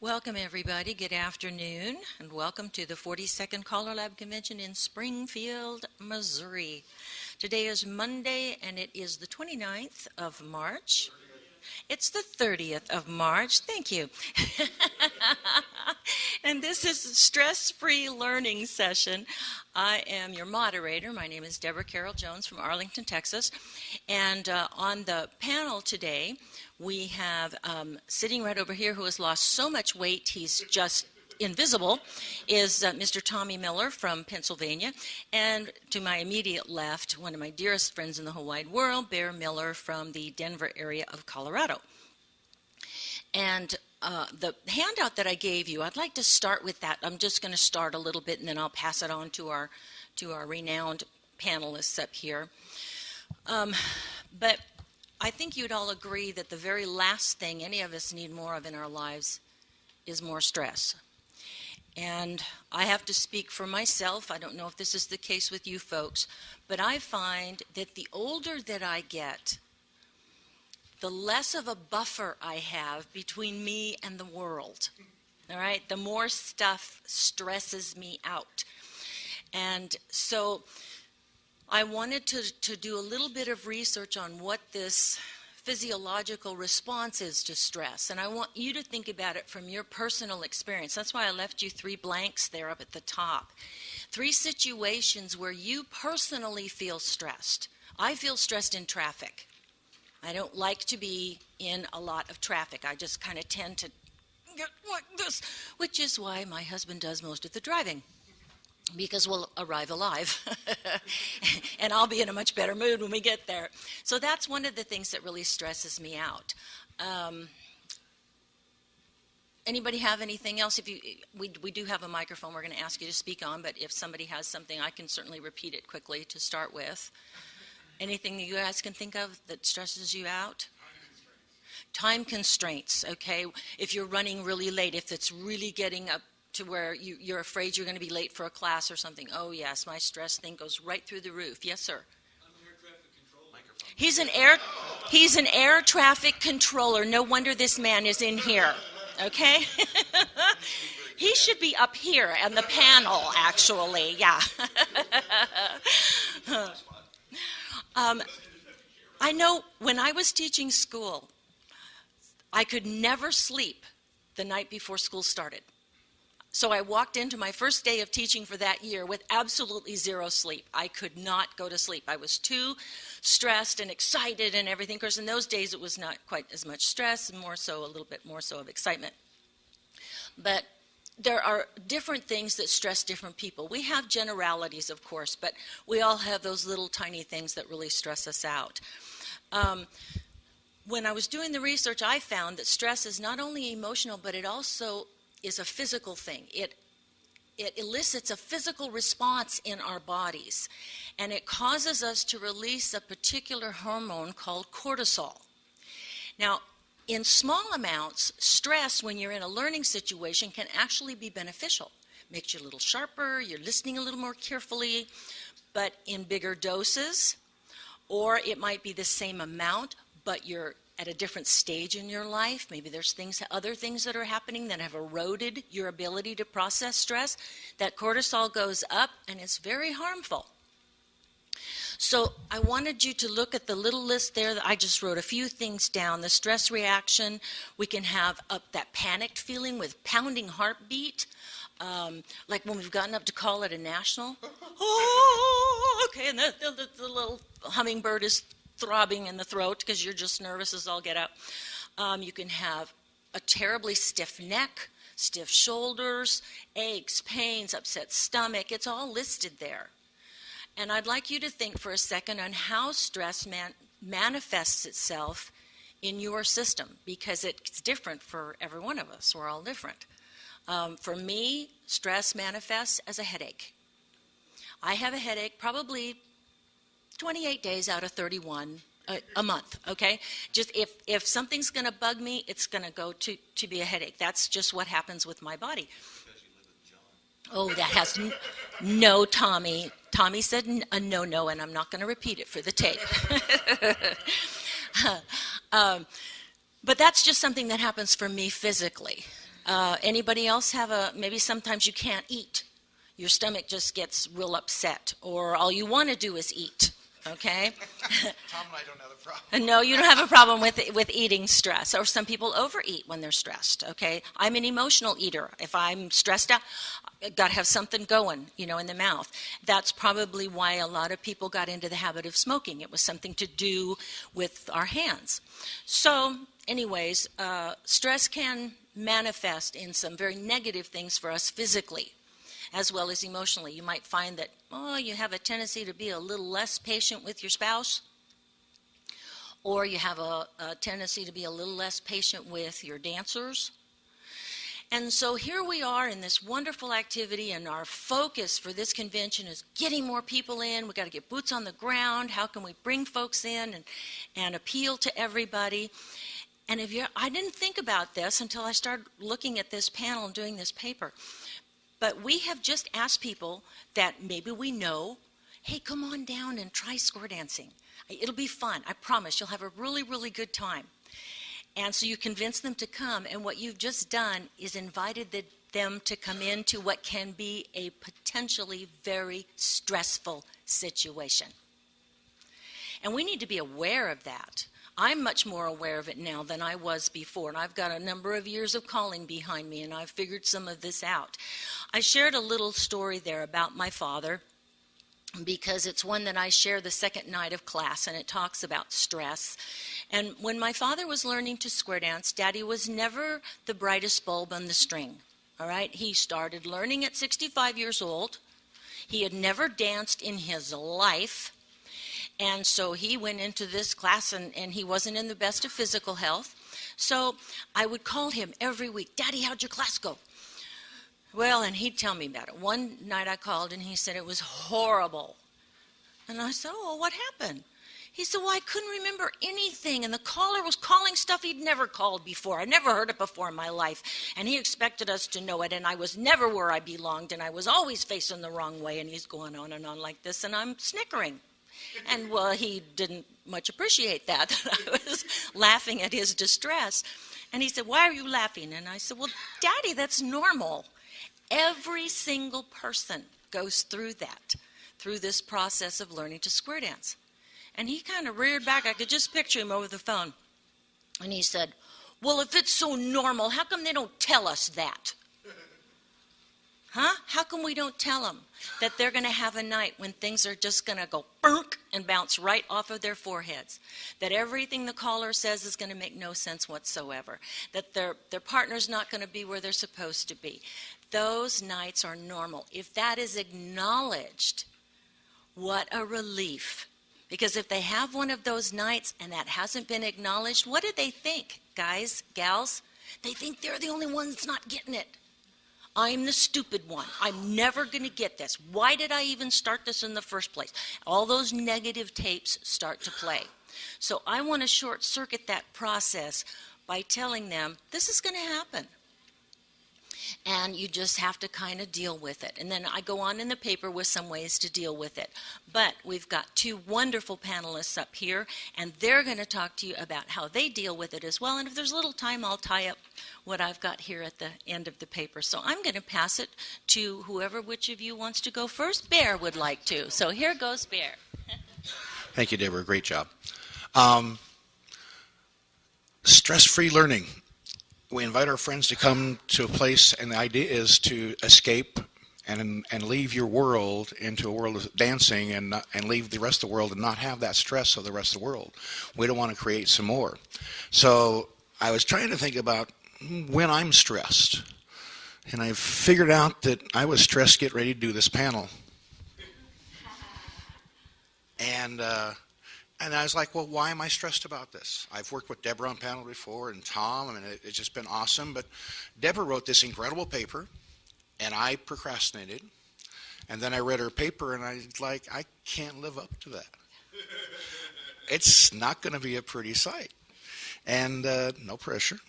Welcome, everybody. Good afternoon, and welcome to the 42nd CALLERLAB Convention in Springfield, Missouri. Today is Monday, and it is the 29th of March. It's the 30th of March. Thank you. And this is a stress-free learning session. I am your moderator. My name is Deborah Carroll-Jones from Arlington, Texas. And on the panel today, we have sitting right over here, who has lost so much weight he's just invisible, is Mr. Tommy Miller from Pennsylvania. And to my immediate left, one of my dearest friends in the whole wide world, Bear Miller from the Denver area of Colorado. And the handout that I gave you, I'd like to start with that. I'm just going to start a little bit, and then I'll pass it on to our renowned panelists up here. But I think you'd all agree that the very last thing any of us need more of in our lives is more stress. And I have to speak for myself. I don't know if this is the case with you folks, but I find that the older that I get, the less of a buffer I have between me and the world. All right? The more stuff stresses me out. And so I wanted to do a little bit of research on what this physiological response is to stress. And I want you to think about it from your personal experience. That's why I left you 3 blanks there up at the top. 3 situations where you personally feel stressed. I feel stressed in traffic. I don't like to be in a lot of traffic. I just kind of tend to get like this, which is why my husband does most of the driving, because we'll arrive alive. And I'll be in a much better mood when we get there. So that's one of the things that really stresses me out. Anybody have anything else? We do have a microphone we're going to ask you to speak on, but if somebody has something, I can certainly repeat it quickly to start with. Anything that you guys can think of that stresses you out? Time constraints, okay? If you're running really late, if it's really getting up to where you're afraid you're going to be late for a class or something. Oh, yes, my stress thing goes right through the roof. Yes, sir? I'm an air traffic controller. He's an air traffic controller. No wonder this man is in here, okay? He should be up here on the panel, actually, yeah. I know when I was teaching school, I could never sleep the night before school started. So I walked into my first day of teaching for that year with absolutely 0 sleep. I could not go to sleep. I was too stressed and excited and everything. Of course, in those days, it was not quite as much stress, more so, a little bit more so of excitement. But there are different things that stress different people. We have generalities, of course, but we all have those little tiny things that really stress us out. When I was doing the research, I found that stress is not only emotional, but it also is a physical thing. It elicits a physical response in our bodies, and it causes us to release a particular hormone called cortisol. Now, in small amounts, stress when you're in a learning situation can actually be beneficial. Makes you a little sharper, you're listening a little more carefully, but in bigger doses, or it might be the same amount, but you're at a different stage in your life. Maybe there's other things that are happening that have eroded your ability to process stress. That cortisol goes up, and it's very harmful. So I wanted you to look at the little list there. I just wrote a few things down. The stress reaction, we can have that panicked feeling with pounding heartbeat, like when we've gotten up to call it a national. Oh, okay, and the little hummingbird is throbbing in the throat because you're just nervous as all get out. You can have a terribly stiff neck, stiff shoulders, aches, pains, upset stomach. It's all listed there. And I'd like you to think for a second on how stress manifests itself in your system, because it's different for every one of us. We're all different. For me, stress manifests as a headache. I have a headache probably 28 days out of 31 a month, okay? Just if something's going to bug me, it's going to go to be a headache. That's just what happens with my body. Oh, that has no, Tommy. Tommy said a no, and I'm not going to repeat it for the tape. But that's just something that happens for me physically. Anybody else have maybe sometimes you can't eat. Your stomach just gets real upset, or all you want to do is eat, okay? Tom and I don't have a problem. No, you don't have a problem with eating stress. Or some people overeat when they're stressed, okay? I'm an emotional eater. If I'm stressed out, I've got to have something going, in the mouth. That's probably why a lot of people got into the habit of smoking. It was something to do with our hands. So, anyways, stress can manifest in some very negative things for us physically, as well as emotionally. You might find that, you have a tendency to be a little less patient with your spouse, or you have a tendency to be a little less patient with your dancers. And so here we are in this wonderful activity, and our focus for this convention is getting more people in. We've got to get boots on the ground. How can we bring folks in and appeal to everybody? And I didn't think about this until I started looking at this panel and doing this paper. But we have just asked people that maybe we know, hey, come on down and try square dancing. It'll be fun. I promise. You'll have a really, really good time. And so you convince them to come, and what you've just done is invited them to come into what can be a potentially very stressful situation. And we need to be aware of that. I'm much more aware of it now than I was before, and I've got a number of years of calling behind me, and I've figured some of this out. I shared a little story there about my father, because it's one that I share the second night of class, and it talks about stress. And when my father was learning to square dance, Daddy was never the brightest bulb on the string, all right? He started learning at 65 years old. He had never danced in his life. And so he went into this class, and he wasn't in the best of physical health. So I would call him every week, Daddy, how'd your class go? Well, and he'd tell me about it. One night I called, and he said it was horrible. And I said, oh, what happened? He said, well, I couldn't remember anything, and the caller was calling stuff he'd never called before. I'd never heard it before in my life, and he expected us to know it, and I was never where I belonged, and I was always facing the wrong way, and he's going on and on like this, and I'm snickering. And, well, he didn't much appreciate that I was laughing at his distress. And he said, why are you laughing? And I said, well, Daddy, that's normal. Every single person goes through that, through this process of learning to square dance. And he kind of reared back. I could just picture him over the phone. And he said, well, if it's so normal, how come they don't tell us that? Huh? How come we don't tell them that they're going to have a night when things are just going to go bunk and bounce right off of their foreheads? That everything the caller says is going to make no sense whatsoever. That their partner's not going to be where they're supposed to be. Those nights are normal. If that is acknowledged, what a relief. Because if they have one of those nights and that hasn't been acknowledged, what do they think, guys, gals? They think they're the only ones that's not getting it. I'm the stupid one. I'm never going to get this. Why did I even start this in the first place? All those negative tapes start to play. So I want to short circuit that process by telling them this is going to happen. And you just have to kind of deal with it. And then I go on in the paper with some ways to deal with it. But we've got two wonderful panelists up here, and they're going to talk to you about how they deal with it as well. And if there's a little time, I'll tie up what I've got here at the end of the paper. So I'm going to pass it to which of you wants to go first. Bear would like to. So here goes Bear. Thank you, Deborah. Great job. Stress-free learning. We invite our friends to come to a place, and the idea is to escape and leave your world into a world of dancing and leave the rest of the world and not have that stress of the rest of the world. We don't want to create some more. So I was trying to think about when I'm stressed, and I figured out that I was stressed getting ready to do this panel. And I was like, well, why am I stressed about this? I've worked with Deborah on panel before and Tom, and it's just been awesome. But Deborah wrote this incredible paper, and I procrastinated. And then I read her paper, and I was like, I can't live up to that. It's not going to be a pretty sight. And no pressure.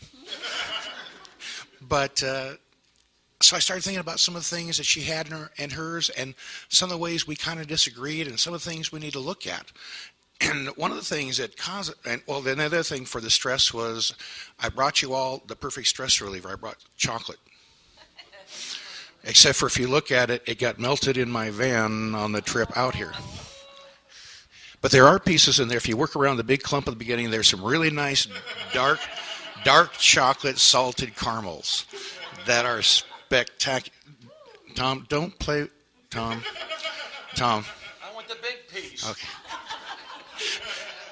But so I started thinking about some of the things that she had in hers, and some of the ways we kind of disagreed, and some of the things we need to look at. And one of the things that caused, and well, the other thing for the stress was, I brought you all the perfect stress reliever. I brought chocolate. Except for if you look at it, it got melted in my van on the trip out here. But there are pieces in there. If you work around the big clump at the beginning, there's some really nice dark chocolate salted caramels that are spectacular. Tom, don't play. Tom. I want the big piece. Okay.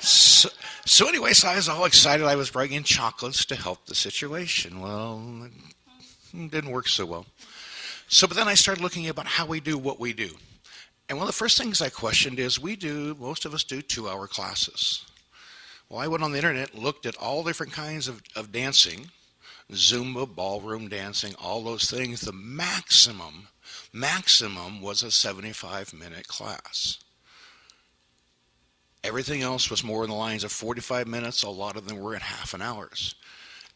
So anyway, so I was all excited. I was bringing chocolates to help the situation. Well, it didn't work so well. But then I started looking about how we do what we do. And one of the first things I questioned is most of us do 2-hour classes. Well, I went on the internet and looked at all different kinds of dancing, Zumba, ballroom dancing, all those things. The maximum was a 75-minute class. Everything else was more in the lines of 45 minutes. A lot of them were at half an hours.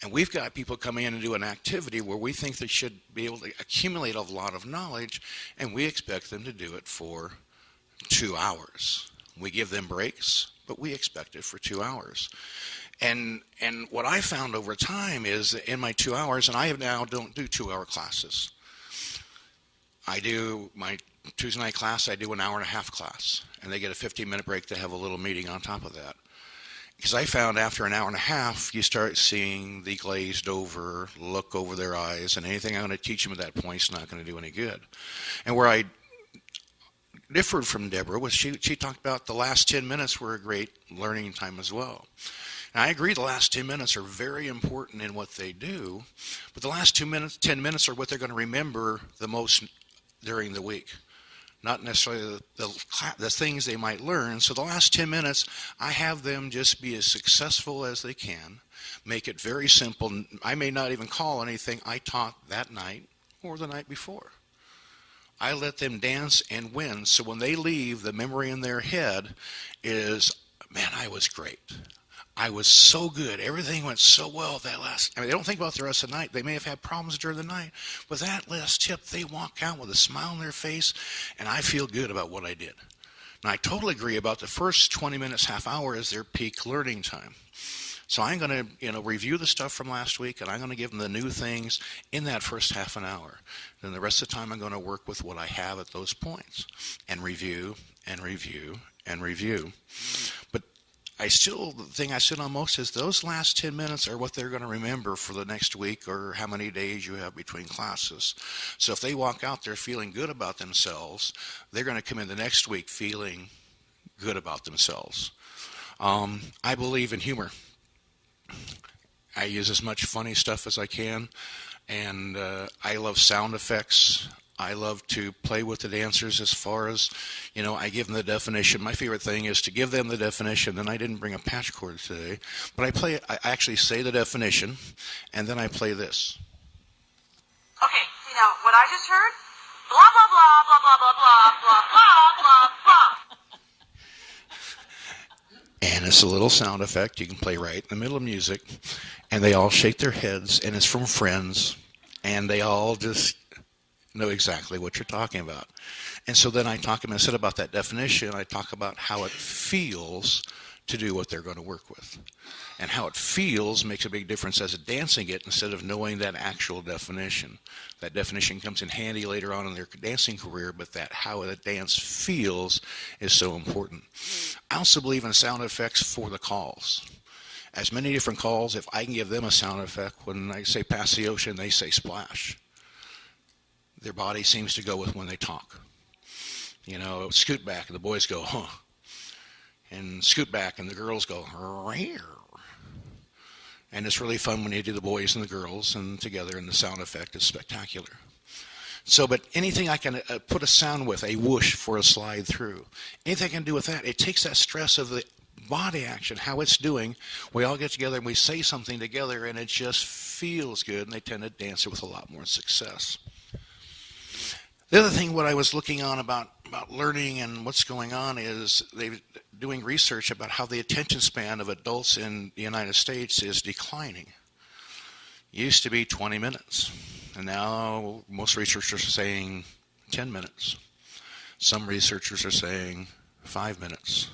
And we've got people coming in and do an activity where we think they should be able to accumulate a lot of knowledge, and we expect them to do it for 2 hours. We give them breaks, but we expect it for 2 hours. And what I found over time is that in my 2 hours, and I now don't do 2-hour classes. I do my Tuesday night class, I do an hour-and-a-half class, and they get a 15-minute break to have a little meeting on top of that. Because I found after an hour and a half, you start seeing the glazed over look over their eyes, and anything I'm going to teach them at that point is not going to do any good. And where I differed from Deborah was she talked about the last 10 minutes were a great learning time as well. And I agree the last 10 minutes are very important in what they do, but the last 10 minutes are what they're going to remember the most during the week. Not necessarily the things they might learn. So the last 10 minutes, I have them just be as successful as they can, make it very simple. I may not even call anything I taught that night or the night before. I let them dance and win. So when they leave, the memory in their head is, man, I was great. I was so good. Everything went so well that last. They don't think about the rest of the night. They may have had problems during the night. With that last tip, they walk out with a smile on their face, and I feel good about what I did. And I totally agree about the first 20 minutes, half hour is their peak learning time. So I'm going to, review the stuff from last week, and I'm going to give them the new things in that first half an hour. Then the rest of the time, I'm going to work with what I have at those points, and review, and review, and review. But the thing I sit on most is those last 10 minutes are what they're going to remember for the next week or how many days you have between classes. So if they walk out there feeling good about themselves, they're going to come in the next week feeling good about themselves. I believe in humor. I use as much funny stuff as I can, and I love sound effects. I love to play with the dancers as far as, I give them the definition. My favorite thing is to give them the definition. Then I didn't bring a patch cord today, but I actually say the definition, and then I play this. Okay, what I just heard? Blah, blah, blah, blah, blah, blah, blah, blah, blah, blah, blah. And it's a little sound effect you can play right in the middle of music, and they all shake their heads, and it's from Friends, and they all just know exactly what you're talking about. And so then I talk to them, instead about that definition, I talk about how it feels to do what they're going to work with. And how it feels makes a big difference as a dancing it instead of knowing that actual definition. That definition comes in handy later on in their dancing career, but that how the dance feels is so important. I also believe in sound effects for the calls. As many different calls, if I can give them a sound effect, when I say pass the ocean, they say splash. Their body seems to go with when they talk. Scoot back, and the boys go, huh. And scoot back, and the girls go, rare. And it's really fun when you do the boys and the girls and together, and the sound effect is spectacular. So, but anything I can put a sound with, a whoosh for a slide through, anything I can do with that, it takes that stress of the body action, how it's doing. We all get together and we say something together, and it just feels good, and they tend to dance it with a lot more success. The other thing, what I was looking on about learning and what's going on is they're doing research about how the attention span of adults in the United States is declining. It used to be 20 minutes, and now most researchers are saying 10 minutes. Some researchers are saying 5 minutes.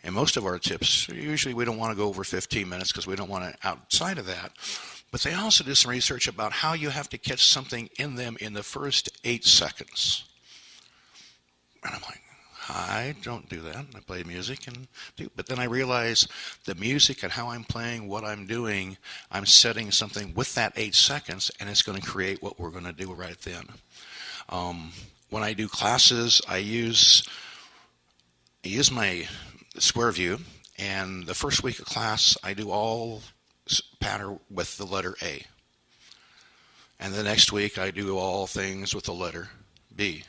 And most of our tips, usually we don't want to go over 15 minutes because we don't want to outside of that. But they also do some research about how you have to catch something in them in the first 8 seconds. And I'm like, I don't do that. I play music, but then I realize the music and how I'm playing, what I'm doing, I'm setting something with that 8 seconds, and it's going to create what we're going to do right then. When I do classes, I use my square view, and the first week of class, I do all pattern with the letter A. And the next week, I do all things with the letter B.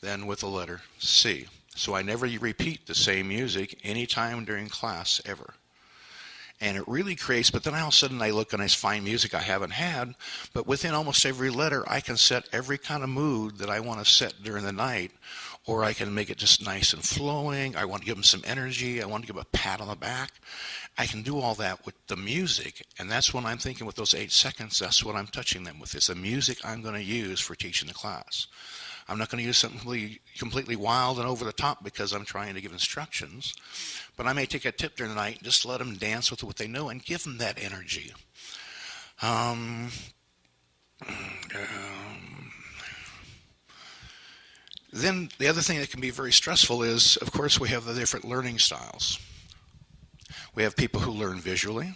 Then with the letter C. So I never repeat the same music anytime during class ever. And it really creates, but then all of a sudden I look and I find music I haven't had, but within almost every letter I can set every kind of mood that I want to set during the night, or I can make it just nice and flowing. I want to give them some energy. I want to give a pat on the back. I can do all that with the music, and that's when I'm thinking with those 8 seconds, that's what I'm touching them with. It's the music I'm going to use for teaching the class. I'm not going to use something completely wild and over the top because I'm trying to give instructions. But I may take a tip during the night and just let them dance with what they know and give them that energy. Then the other thing that can be very stressful is, of course, we have the different learning styles. We have people who learn visually.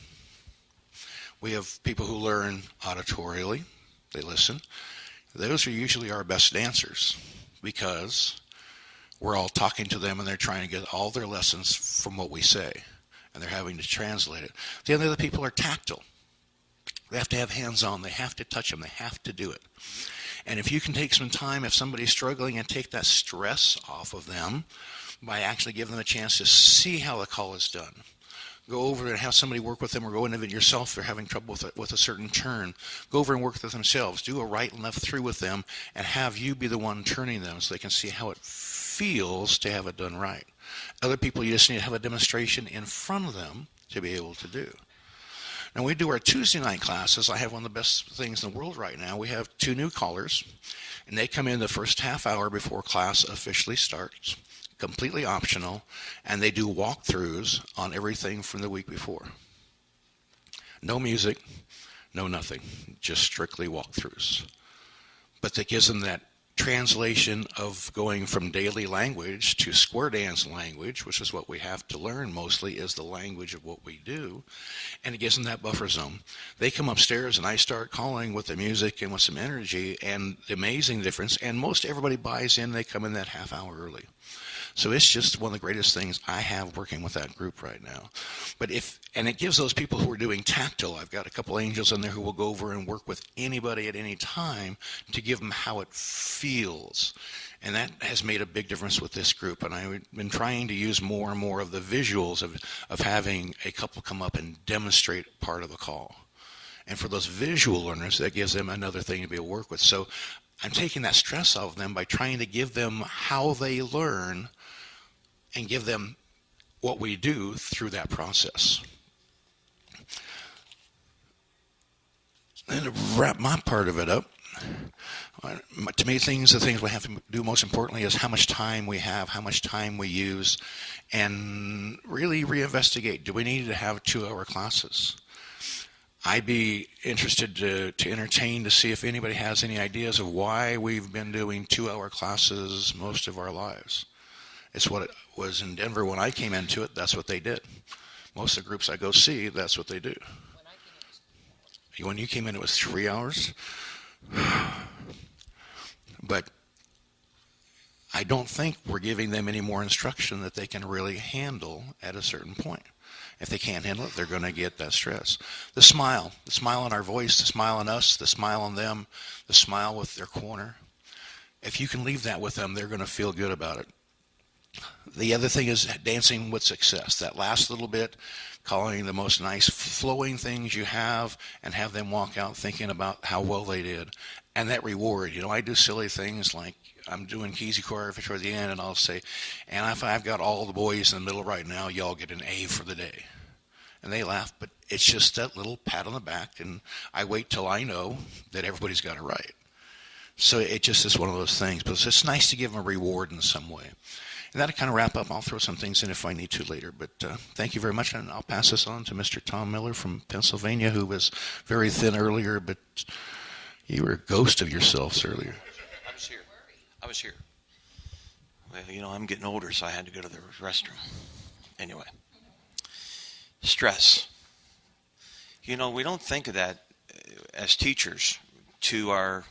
We have people who learn auditorially. They listen. Those are usually our best dancers because we're all talking to them and they're trying to get all their lessons from what we say, and they're having to translate it. The other people are tactile. They have to have hands on. They have to touch them. They have to do it. And if you can take some time, if somebody's struggling, and take that stress off of them by actually giving them a chance to see how the call is done. Go over and have somebody work with them, or go into it yourself if they're having trouble with a certain turn. Go over and work with themselves. Do a right and left through with them, and have you be the one turning them so they can see how it feels to have it done right. Other people, you just need to have a demonstration in front of them to be able to do. Now, we do our Tuesday night classes. I have one of the best things in the world right now. We have 2 new callers, and they come in the first half hour before class officially starts. Completely optional, and they do walkthroughs on everything from the week before. No music, no nothing, just strictly walkthroughs. But that gives them that translation of going from daily language to square dance language, which is what we have to learn mostly, is the language of what we do, and it gives them that buffer zone. They come upstairs and I start calling with the music and with some energy, and the amazing difference, and most everybody buys in, they come in that half hour early. So it's just one of the greatest things I have working with that group right now. And it gives those people who are doing tactile, I've got a couple angels in there who will go over and work with anybody at any time to give them how it feels. And that has made a big difference with this group. And I've been trying to use more and more of the visuals of having a couple come up and demonstrate part of a call. And for those visual learners, that gives them another thing to be able to work with. So I'm taking that stress off of them by trying to give them how they learn and give them what we do through that process. And to wrap my part of it up, to me, the things we have to do most importantly is how much time we have, how much time we use, and really reinvestigate. Do we need to have 2-hour classes? I'd be interested to entertain to see if anybody has any ideas of why we've been doing 2-hour classes most of our lives. It's what it was in Denver when I came into it. That's what they did. Most of the groups I go see, that's what they do. When you came in, it was 3 hours. But I don't think we're giving them any more instruction that they can really handle at a certain point. If they can't handle it, they're going to get that stress. The smile on our voice, the smile on us, the smile on them, the smile with their corner. If you can leave that with them, they're going to feel good about it. The other thing is dancing with success. That last little bit, calling the most nice flowing things you have, and have them walk out thinking about how well they did. And that reward. I do silly things like I'm doing Keezy choreography toward the end, and I'll say, and if I've got all the boys in the middle right now, y'all get an A for the day. And they laugh, but it's just that little pat on the back, and I wait till I know that everybody's got it right. So it just is one of those things. But it's nice to give them a reward in some way. And that'll kind of wrap up. I'll throw some things in if I need to later. But thank you very much. And I'll pass this on to Mr. Tom Miller from Pennsylvania, who was very thin earlier, but you were a ghost of yourselves earlier. I was here. Well, I'm getting older, so I had to go to the restroom. Anyway, stress. We don't think of that as teachers to our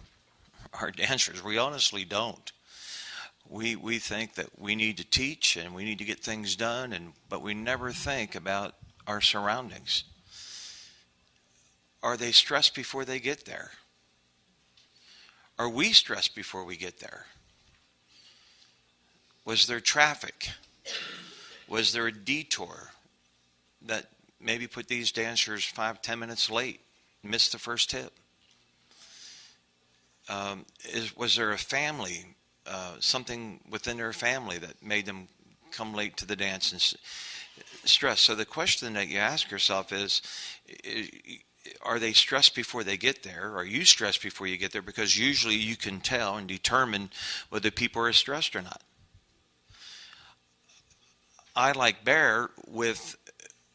dancers. We honestly don't. We think that we need to teach and we need to get things done, but we never think about our surroundings. Are they stressed before they get there? Are we stressed before we get there? Was there traffic? Was there a detour that maybe put these dancers 5-10 minutes late, missed the first tip? Was there a family, something within their family that made them come late to the dance and stress? So the question that you ask yourself is, are they stressed before they get there? Are you stressed before you get there? Because usually you can tell and determine whether people are stressed or not. I, like Bear,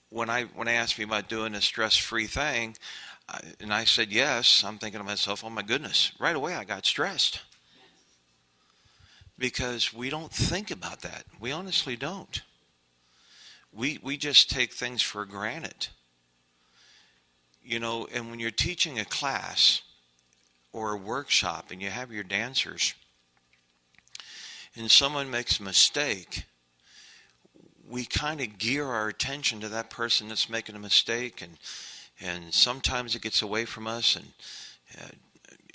when I asked me about doing a stress-free thing, and I said yes, I'm thinking to myself, oh my goodness, right away I got stressed. Because we don't think about that. We honestly don't. We just take things for granted. And when you're teaching a class or a workshop and you have your dancers and someone makes a mistake, we kind of gear our attention to that person that's making a mistake, and sometimes it gets away from us,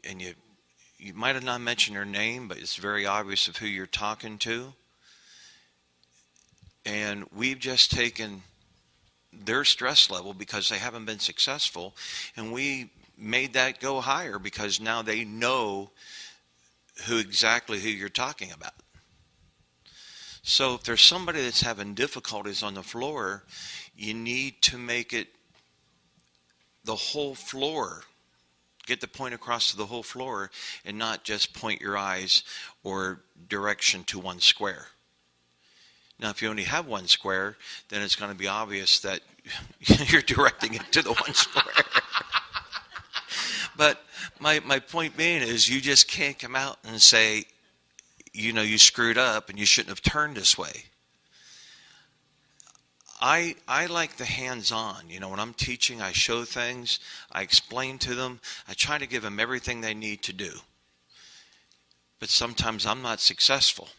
and you might have not mentioned their name, but it's very obvious of who you're talking to. And we've just taken their stress level because they haven't been successful, and we made that go higher because now they know who you're talking about. So if there's somebody that's having difficulties on the floor, you need to make it the whole floor. Get the point across to the whole floor and not just point your eyes or direction to one square. Now, if you only have one square, then it's going to be obvious that you're directing it to the one square. But my point being is you just can't come out and say, you screwed up and you shouldn't have turned this way. I like the hands-on. When I'm teaching, I show things, I explain to them, I try to give them everything they need to do. But sometimes I'm not successful.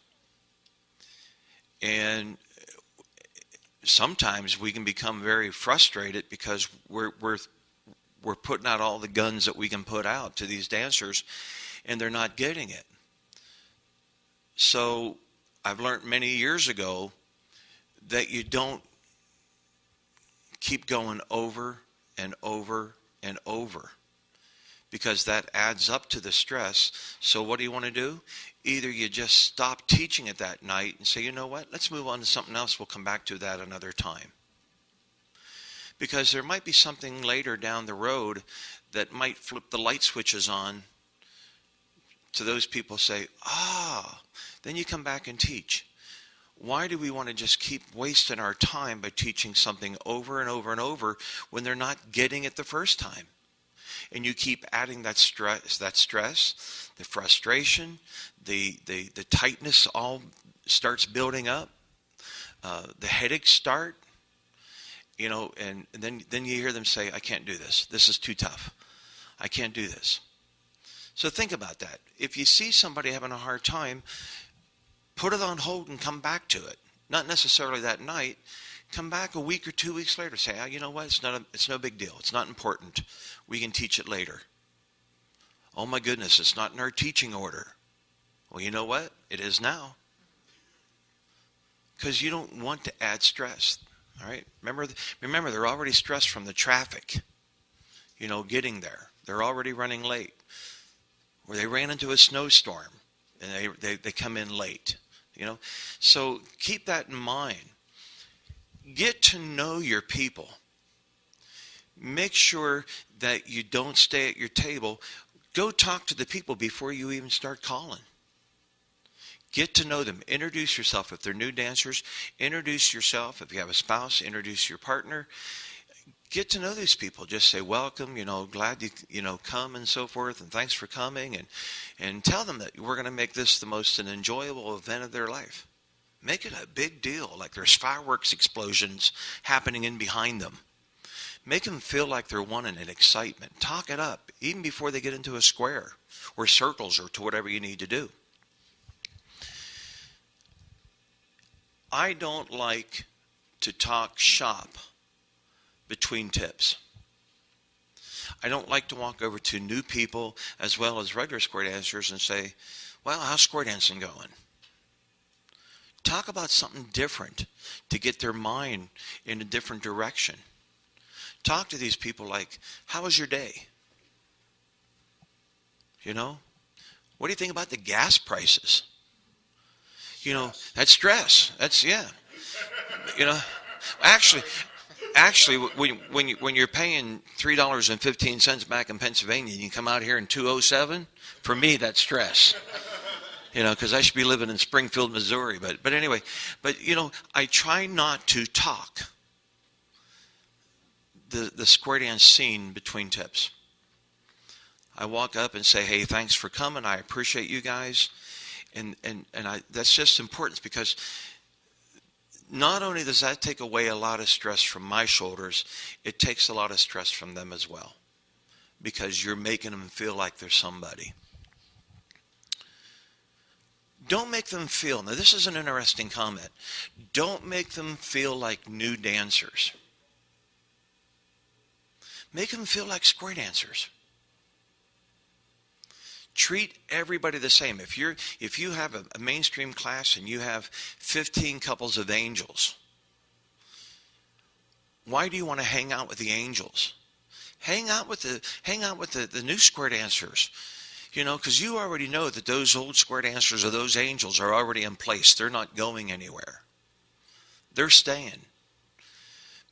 And sometimes we can become very frustrated because we're putting out all the guns that we can put out to these dancers, and they're not getting it. So I've learned many years ago that you don't keep going over and over and over, because that adds up to the stress. So what do you want to do? Either you just stop teaching it that night and say, you know what, let's move on to something else. We'll come back to that another time. Because there might be something later down the road that might flip the light switches on to those people say, then you come back and teach. Why do we want to just keep wasting our time by teaching something over and over and over when they're not getting it the first time? And you keep adding that stress, the frustration, the tightness all starts building up. The headaches start, and then you hear them say, I can't do this. This is too tough. I can't do this. So think about that. If you see somebody having a hard time, put it on hold and come back to it. Not necessarily that night. Come back a week or 2 weeks later. Say, you know what? It's no big deal. It's not important. We can teach it later. Oh my goodness, it's not in our teaching order. Well, you know what? It is now. Because you don't want to add stress. All right? Remember, they're already stressed from the traffic. Getting there. They're already running late. Or they ran into a snowstorm and they come in late. So keep that in mind. Get to know your people. Make sure that you don't stay at your table. Go talk to the people before you even start calling. Get to know them. Introduce yourself. If they're new dancers, introduce yourself. If you have a spouse, introduce your partner. Get to know these people. Just say welcome, glad you come and so forth, and thanks for coming, and tell them that we're going to make this the most an enjoyable event of their life. Make it a big deal, like there's fireworks explosions happening in behind them. Make them feel like they're wanting an excitement. Talk it up, even before they get into a square or circles or to whatever you need to do. I don't like to talk shop between tips. I don't like to walk over to new people as well as regular square dancers and say, well, how's square dancing going? Talk about something different to get their mind in a different direction. Talk to these people like, how was your day? What do you think about the gas prices? That's stress. That's, yeah. Actually, when you're paying $3.15 back in Pennsylvania, and you come out here in $2.07, for me, that's stress. Because I should be living in Springfield, Missouri. But anyway, I try not to talk the square dance scene between tips. I walk up and say, hey, thanks for coming. I appreciate you guys. And that's just important, because not only does that take away a lot of stress from my shoulders, it takes a lot of stress from them as well, because you're making them feel like they're somebody. Don't make them feel, now this is an interesting comment, don't make them feel like new dancers. Make them feel like square dancers. Treat everybody the same. If you have a mainstream class and you have 15 couples of angels, why do you want to hang out with the angels? Hang out with the new square dancers. Because you already know that those old square dancers or those angels are already in place. They're not going anywhere. They're staying.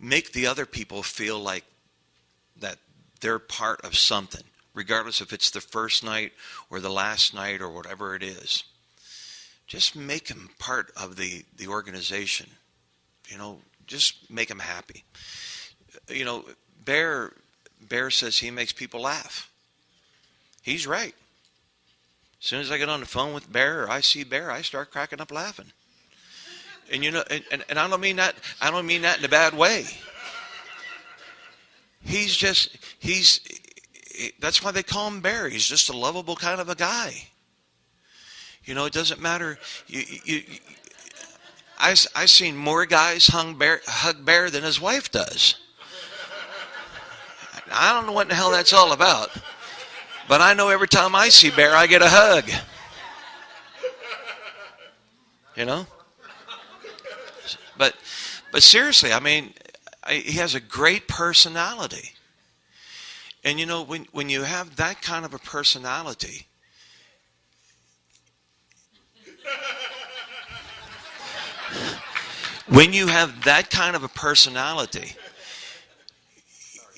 Make the other people feel like that they're part of something, regardless if it's the first night or the last night or whatever it is. Just make them part of the organization. Just make them happy. Bear says he makes people laugh. He's right. As soon as I get on the phone with Bear or I see Bear, I start cracking up laughing. And and I don't mean that in a bad way. That's why they call him Bear. He's just a lovable kind of a guy. It doesn't matter. I've seen more guys hug Bear than his wife does. I don't know what the hell that's all about. But I know every time I see Bear, I get a hug. But seriously, he has a great personality. And when you have that kind of a personality,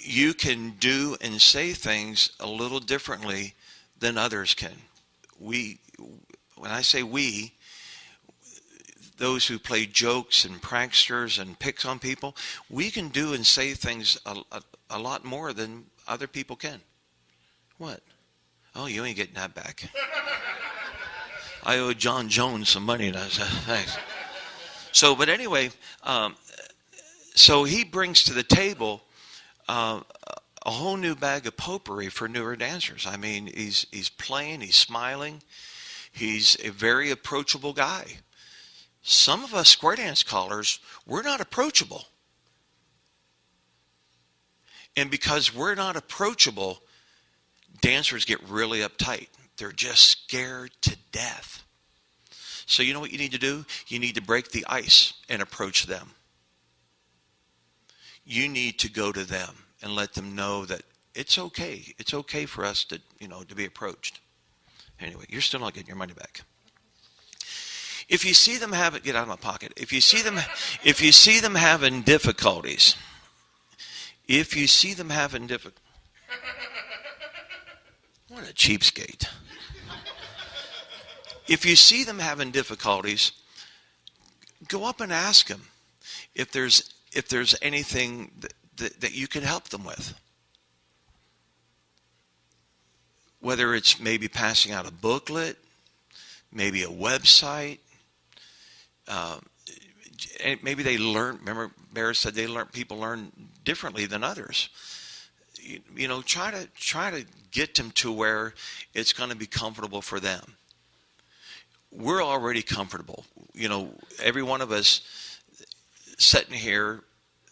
you can do and say things a little differently than others can. When I say we, those who play jokes and pranksters and picks on people, we can do and say things a lot more than other people can. What? Oh, you ain't getting that back. I owe John Jones some money. And I said, thanks. So, but anyway, so he brings to the table a whole new bag of potpourri for newer dancers. He's playing, he's smiling, he's a very approachable guy. Some of us square dance callers, we're not approachable. And because we're not approachable, dancers get really uptight. They're just scared to death. So you know what you need to do? You need to break the ice and approach them. You need to go to them and let them know that it's okay. It's okay for us to be approached. Anyway, you're still not getting your money back. If you see them get out of my pocket. If you see them having difficulties, what a cheapskate. If you see them having difficulties, go up and ask them if there's anything that you can help them with. Whether it's maybe passing out a booklet, maybe a website, maybe they learn. Remember, Bear said people learn differently than others. You know, try to get them to where it's going to be comfortable for them. We're already comfortable. You know, every one of us sitting here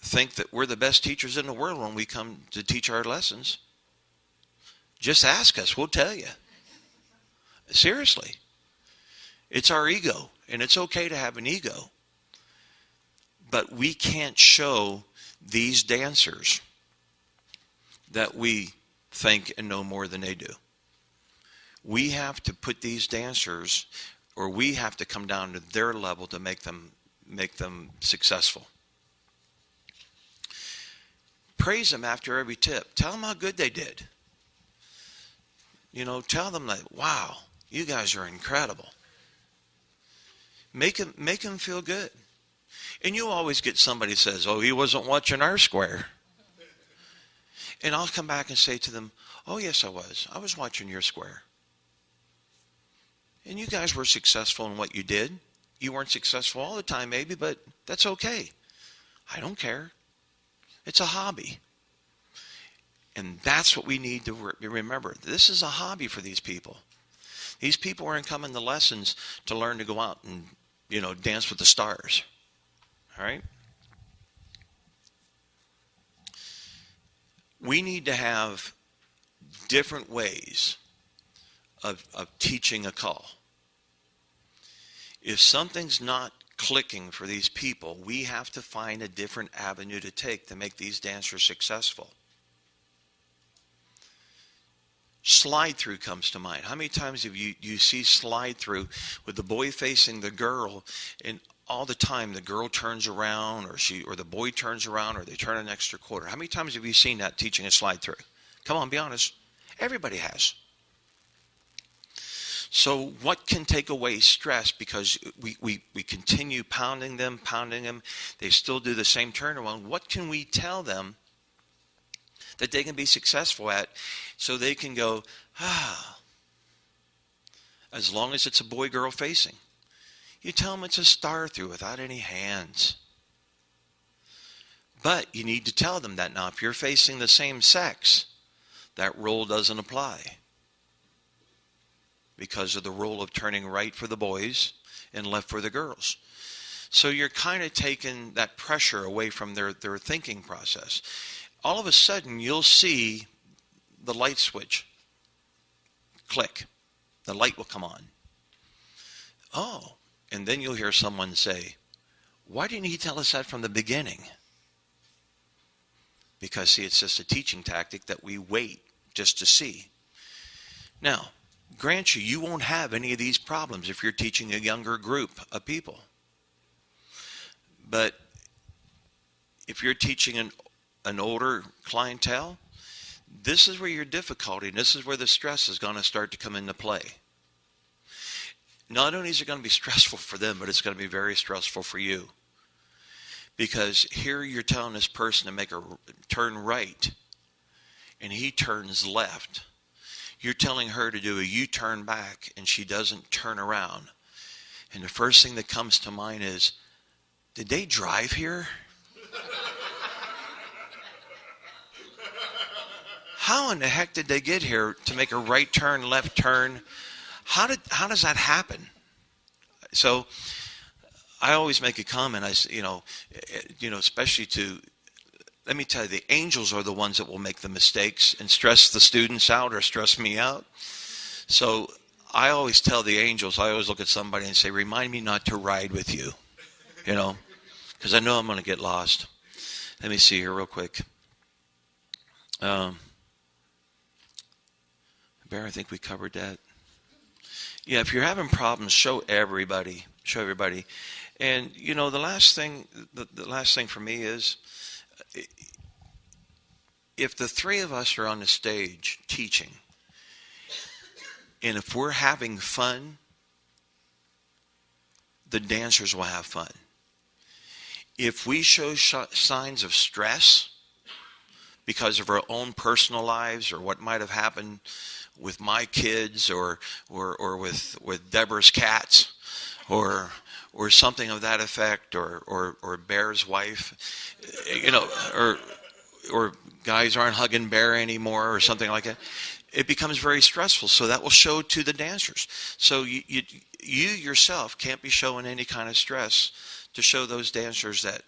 think that we're the best teachers in the world when we come to teach our lessons. Just ask us, we'll tell you. Seriously. It's our ego, and it's okay to have an ego. But we can't show these dancers that we think and know more than they do. We have to put these dancers, or we have to come down to their level to make them successful. Praise them after every tip. Tell them how good they did. You know, tell them that, wow, you guys are incredible. Make them feel good. And you always get somebody who says, oh, he wasn't watching our square. And I'll come back and say to them, oh, yes, I was. I was watching your square. And you guys were successful in what you did. You weren't successful all the time, maybe, but that's okay. I don't care. It's a hobby. And that's what we need to remember. This is a hobby for these people. These people aren't coming to lessons to learn to go out and, you know, dance with the stars. All right? We need to have different ways of teaching a call. If something's not clicking for these people, we have to find a different avenue to take to make these dancers successful. Slide through comes to mind. How many times have you see slide through with the boy facing the girl, and all the time the girl turns around, or the boy turns around, or they turn an extra quarter? How many times have you seen that teaching a slide through? Come on, be honest. Everybody has. So what can take away stress, because we continue pounding them, they still do the same turnaround. What can we tell them that they can be successful at, so they can go, as long as it's a boy-girl facing? You tell them it's a star through without any hands. But you need to tell them that now if you're facing the same sex, that rule doesn't apply, because of the rule of turning right for the boys and left for the girls. So you're kind of taking that pressure away from their thinking process. All of a sudden, you'll see the light switch click. The light will come on. Oh, and then you'll hear someone say, why didn't he tell us that from the beginning? Because, see, it's just a teaching tactic that we wait just to see. Now, grant you won't have any of these problems if you're teaching a younger group of people. But if you're teaching an older clientele, this is where your difficulty, and this is where the stress is going to start to come into play. Not only is it going to be stressful for them, but it's going to be very stressful for you. Because here you're telling this person to make a turn right, and he turns left. You're telling her to do a U-turn back, and she doesn't turn around. And the first thing that comes to mind is, did they drive here? How in the heck did they get here to make a right turn, left turn? How does that happen? So I always make a comment. I say, especially let me tell you, the angels are the ones that will make the mistakes and stress the students out or stress me out. So I always tell the angels, I always look at somebody and say, remind me not to ride with you, because I know I'm going to get lost. Let me see here real quick. Bear, I think we covered that. Yeah, if you're having problems, show everybody. And the last thing for me is, if the three of us are on the stage teaching, and if we're having fun, the dancers will have fun. If we show signs of stress because of our own personal lives or what might have happened with my kids or with Deborah's cats or something of that effect or Bear's wife, or guys aren't hugging Bear anymore or something like that, it becomes very stressful. So that will show to the dancers. So you yourself can't be showing any kind of stress to show those dancers that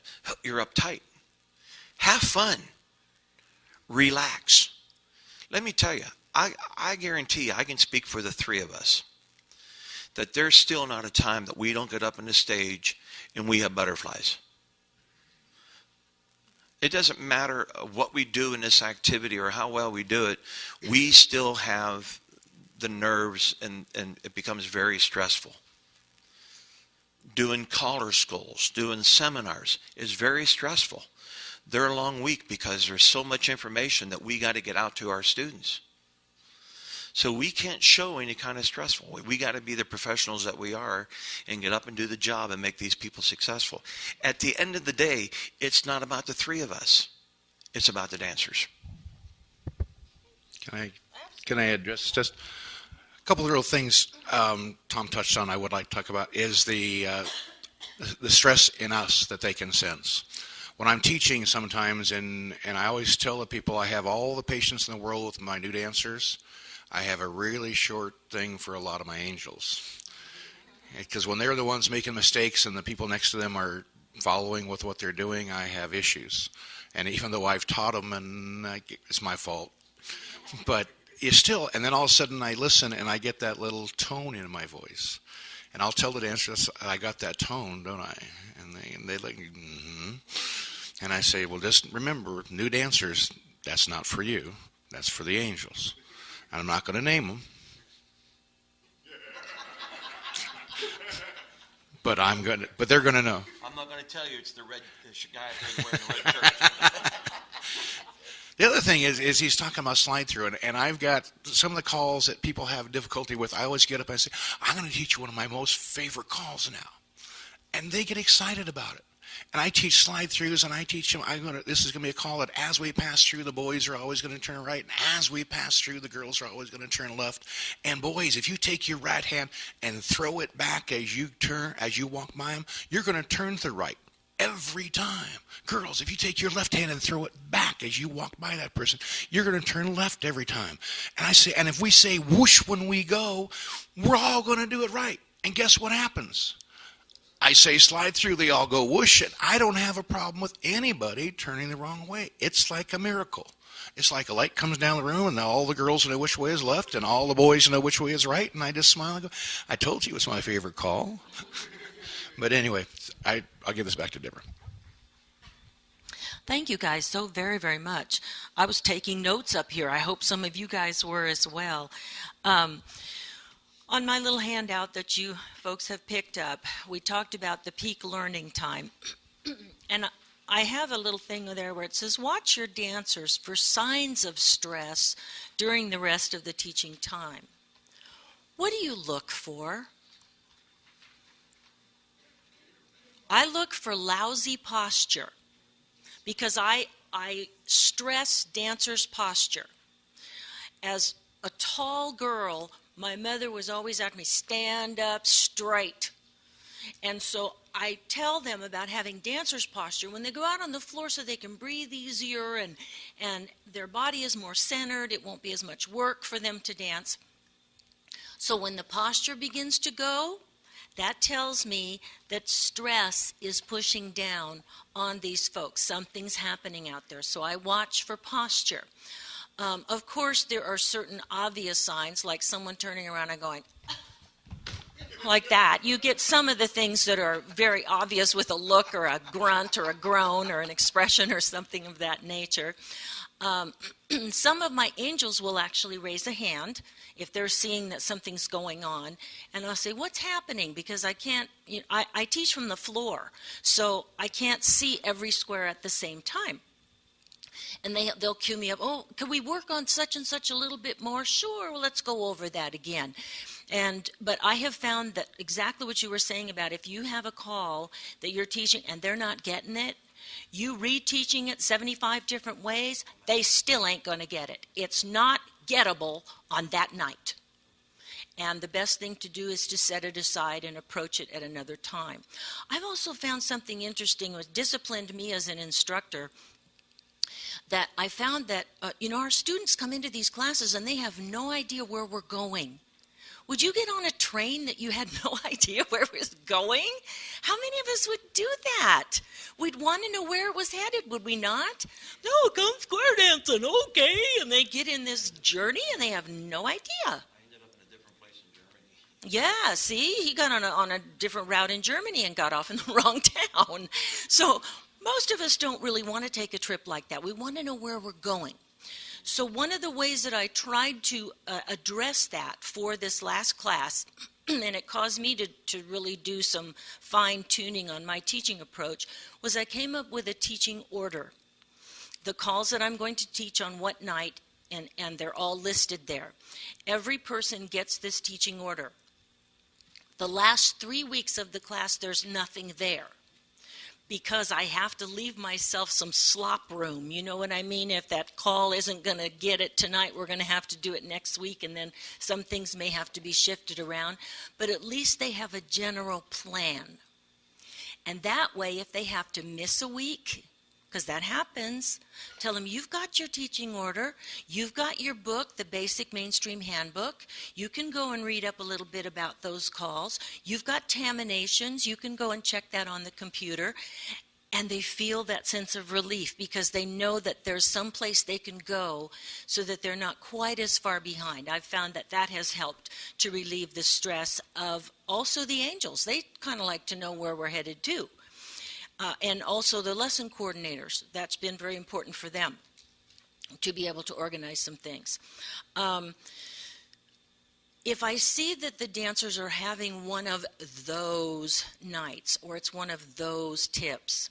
you're uptight. Have fun. Relax. Let me tell you, I guarantee you, I can speak for the three of us, that there's still not a time that we don't get up on the stage and we have butterflies. It doesn't matter what we do in this activity or how well we do it, we still have the nerves and it becomes very stressful. Doing caller schools, doing seminars is very stressful. They're a long week because there's so much information that we got to get out to our students. So we can't show any kind of stressful. We got to be the professionals that we are and get up and do the job and make these people successful. At the end of the day, it's not about the three of us. It's about the dancers. Can I address just a couple of little things Tom touched on I would like to talk about is the stress in us that they can sense. When I'm teaching sometimes, and I always tell the people I have all the patience in the world with my new dancers, I have a really short thing for a lot of my angels. Because when they're the ones making mistakes and the people next to them are following with what they're doing, I have issues. And even though I've taught them, and it's my fault. But you still, and then all of a sudden I listen and I get that little tone in my voice. And I'll tell the dancers, I got that tone, don't I? And they like, mm-hmm. And I say, well, just remember, new dancers, that's not for you. That's for the angels. And I'm not going to name them. But they're going to know. I'm not going to tell you it's the guy wearing the red shirt. The other thing is he's talking about slide through, and I've got some of the calls that people have difficulty with. I always get up and I say, I'm going to teach you one of my most favorite calls now. And they get excited about it. And I teach slide throughs, and I teach them, this is going to be a call that as we pass through, the boys are always going to turn right. And as we pass through, the girls are always going to turn left. And boys, if you take your right hand and throw it back as you walk by them, you're going to turn to the right every time. Girls, if you take your left hand and throw it back as you walk by that person, you're going to turn left every time. And I say, and if we say whoosh when we go, we're all going to do it right. And guess what happens? I say slide through, they all go whoosh, and I don't have a problem with anybody turning the wrong way. It's like a miracle. It's like a light comes down the room, and all the girls know which way is left, and all the boys know which way is right, and I just smile and go, I told you it was my favorite call. But anyway, I'll give this back to Deborah. Thank you guys so very, very much. I was taking notes up here. I hope some of you guys were as well. On my little handout that you folks have picked up, we talked about the peak learning time. And I have a little thing there where it says, watch your dancers for signs of stress during the rest of the teaching time. What do you look for? I look for lousy posture because I stress dancers' posture. As a tall girl, my mother was always asking me, stand up straight. And so I tell them about having dancers' posture when they go out on the floor so they can breathe easier and their body is more centered. It won't be as much work for them to dance. So when the posture begins to go, that tells me that stress is pushing down on these folks. Something's happening out there. So I watch for posture. Of course, there are certain obvious signs, like someone turning around and going, like that. You get some of the things that are very obvious with a look or a grunt or a groan or an expression or something of that nature. Some of my angels will actually raise a hand if they're seeing that something's going on. And I'll say, what's happening? Because I can't, I teach from the floor, so I can't see every square at the same time. And they'll cue me up, oh, can we work on such and such a little bit more? Sure, well, let's go over that again. But I have found that exactly what you were saying about if you have a call that you're teaching and they're not getting it, you reteaching it 75 different ways, they still ain't going to get it. It's not gettable on that night. And the best thing to do is to set it aside and approach it at another time. I've also found something interesting, which disciplined me as an instructor, that I found that, our students come into these classes and they have no idea where we're going. Would you get on a train that you had no idea where it was going? How many of us would do that? We'd want to know where it was headed, would we not? No, come square dancing, okay. And they get in this journey and they have no idea. I ended up in a different place in Germany. Yeah, see, he got on a different route in Germany and got off in the wrong town. So most of us don't really want to take a trip like that. We want to know where we're going. So one of the ways that I tried to address that for this last class, and it caused me to really do some fine-tuning on my teaching approach, was I came up with a teaching order. The calls that I'm going to teach on what night, and they're all listed there. Every person gets this teaching order. The last 3 weeks of the class, there's nothing there, because I have to leave myself some slop room. You know what I mean? If that call isn't going to get it tonight, we're going to have to do it next week, and then some things may have to be shifted around. But at least they have a general plan. And that way, if they have to miss a week, because that happens, tell them, you've got your teaching order, you've got your book, the Basic Mainstream Handbook, you can go and read up a little bit about those calls, you've got terminations, you can go and check that on the computer, and they feel that sense of relief because they know that there's some place they can go so that they're not quite as far behind. I've found that that has helped to relieve the stress of also the angels. They kind of like to know where we're headed too. And also the lesson coordinators. That's been very important for them to be able to organize some things. If I see that the dancers are having one of those nights or it's one of those tips,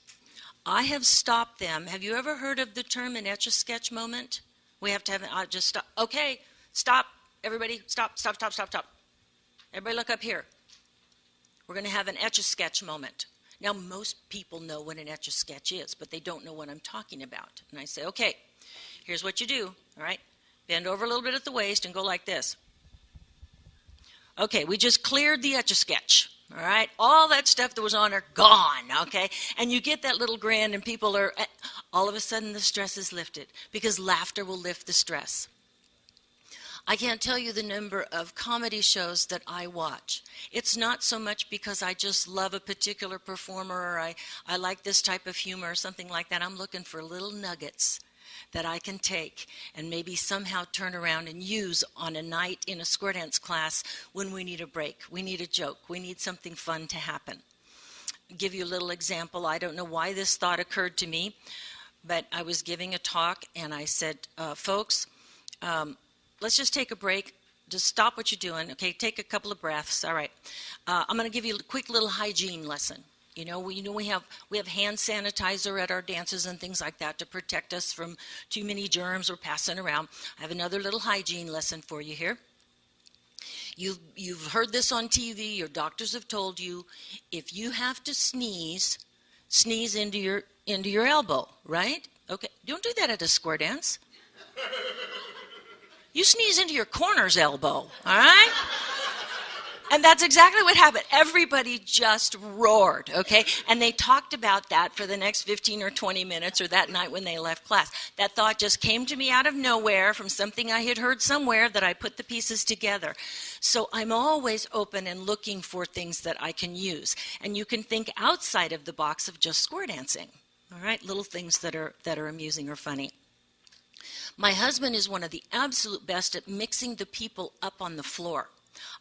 I have stopped them. Have you ever heard of the term an Etch-a-Sketch moment? We have to have it, just stop. Okay, stop, everybody, stop. Everybody look up here. We're going to have an Etch-a-Sketch moment. Now, most people know what an Etch-a-Sketch is, but they don't know what I'm talking about. And I say, okay, here's what you do, all right? Bend over a little bit at the waist and go like this. Okay, we just cleared the Etch-a-Sketch, all right? All that stuff that was on there, gone, okay? And you get that little grin and people are, all of a sudden the stress is lifted because laughter will lift the stress. I can't tell you the number of comedy shows that I watch. It's not so much because I just love a particular performer or I like this type of humor or something like that. I'm looking for little nuggets that I can take and maybe somehow turn around and use on a night in a square dance class when we need a break, we need a joke, we need something fun to happen. I'll give you a little example. I don't know why this thought occurred to me, but I was giving a talk and I said, folks, let's just take a break. Just stop what you're doing. Okay, take a couple of breaths. All right. I'm going to give you a quick little hygiene lesson. We have hand sanitizer at our dances and things like that to protect us from too many germs or passing around. I have another little hygiene lesson for you here. You've heard this on TV. Your doctors have told you if you have to sneeze into your elbow, right? Okay. Don't do that at a square dance. You sneeze into your corner's elbow, all right? And that's exactly what happened. Everybody just roared, okay? And they talked about that for the next 15 or 20 minutes or that night when they left class. That thought just came to me out of nowhere from something I had heard somewhere that I put the pieces together. So I'm always open and looking for things that I can use. And you can think outside of the box of just square dancing, all right? Little things that are amusing or funny. My husband is one of the absolute best at mixing the people up on the floor.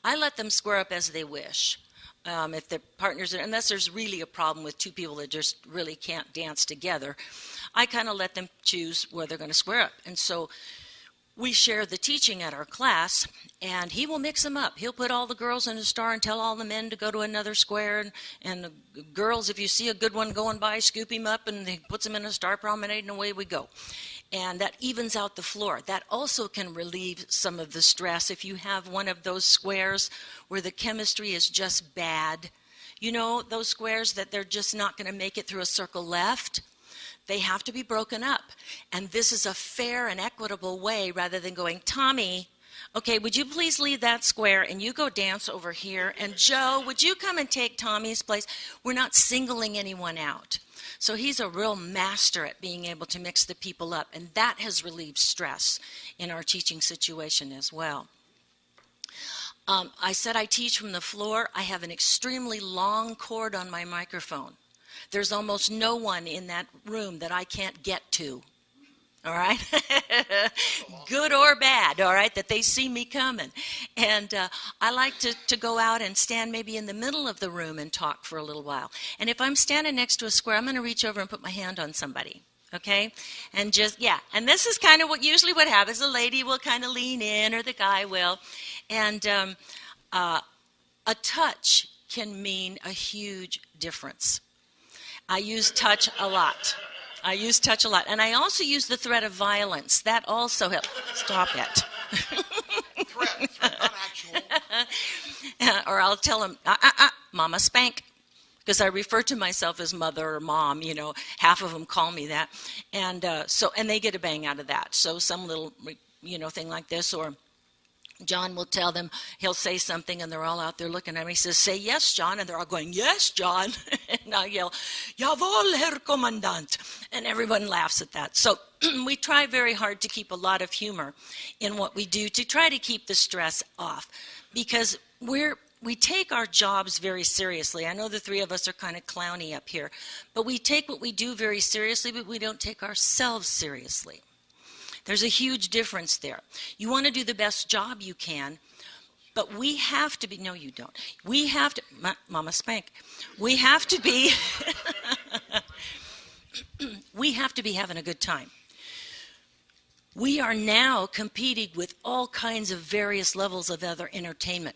I let them square up as they wish. If their partners, unless there's really a problem with two people that just really can't dance together, I kind of let them choose where they're going to square up. And so we share the teaching at our class, and he will mix them up. He'll put all the girls in a star and tell all the men to go to another square, and the girls, if you see a good one going by, scoop him up, and he puts them in a star promenade, and away we go. And that evens out the floor. That also can relieve some of the stress if you have one of those squares where the chemistry is just bad. You know, those squares that they're just not going to make it through a circle left? They have to be broken up. And this is a fair and equitable way, rather than going, Tommy, okay, would you please leave that square and you go dance over here? And Joe, would you come and take Tommy's place? We're not singling anyone out. So he's a real master at being able to mix the people up. And that has relieved stress in our teaching situation as well. I said I teach from the floor. I have an extremely long cord on my microphone. There's almost no one in that room that I can't get to, all right? Good or bad, all right, that they see me coming. And I like to go out and stand maybe in the middle of the room and talk for a little while. And if I'm standing next to a square, I'm going to reach over and put my hand on somebody, okay? And just, yeah, and this is kind of usually what happens. The lady will kind of lean in, or the guy will. And a touch can mean a huge difference. I use touch a lot. And I also use the threat of violence. That also helps. Stop it. Threat, not actual. Or I'll tell them, Mama spank. Because I refer to myself as mother or mom, you know. Half of them call me that. And and they get a bang out of that. So some little, thing like this, or John will tell them, he'll say something, and they're all out there looking at me. He says, say yes, John. And they're all going, yes, John. And I yell, jawohl, Herr Kommandant. And everyone laughs at that. So we try very hard to keep a lot of humor in what we do to try to keep the stress off. Because we take our jobs very seriously. I know the three of us are kind of clowny up here. But we take what we do very seriously, but we don't take ourselves seriously. There's a huge difference there. You want to do the best job you can, but we have to be, no you don't. We have to, Mama spank, we have to be, we have to be having a good time. We are now competing with all kinds of various levels of other entertainment.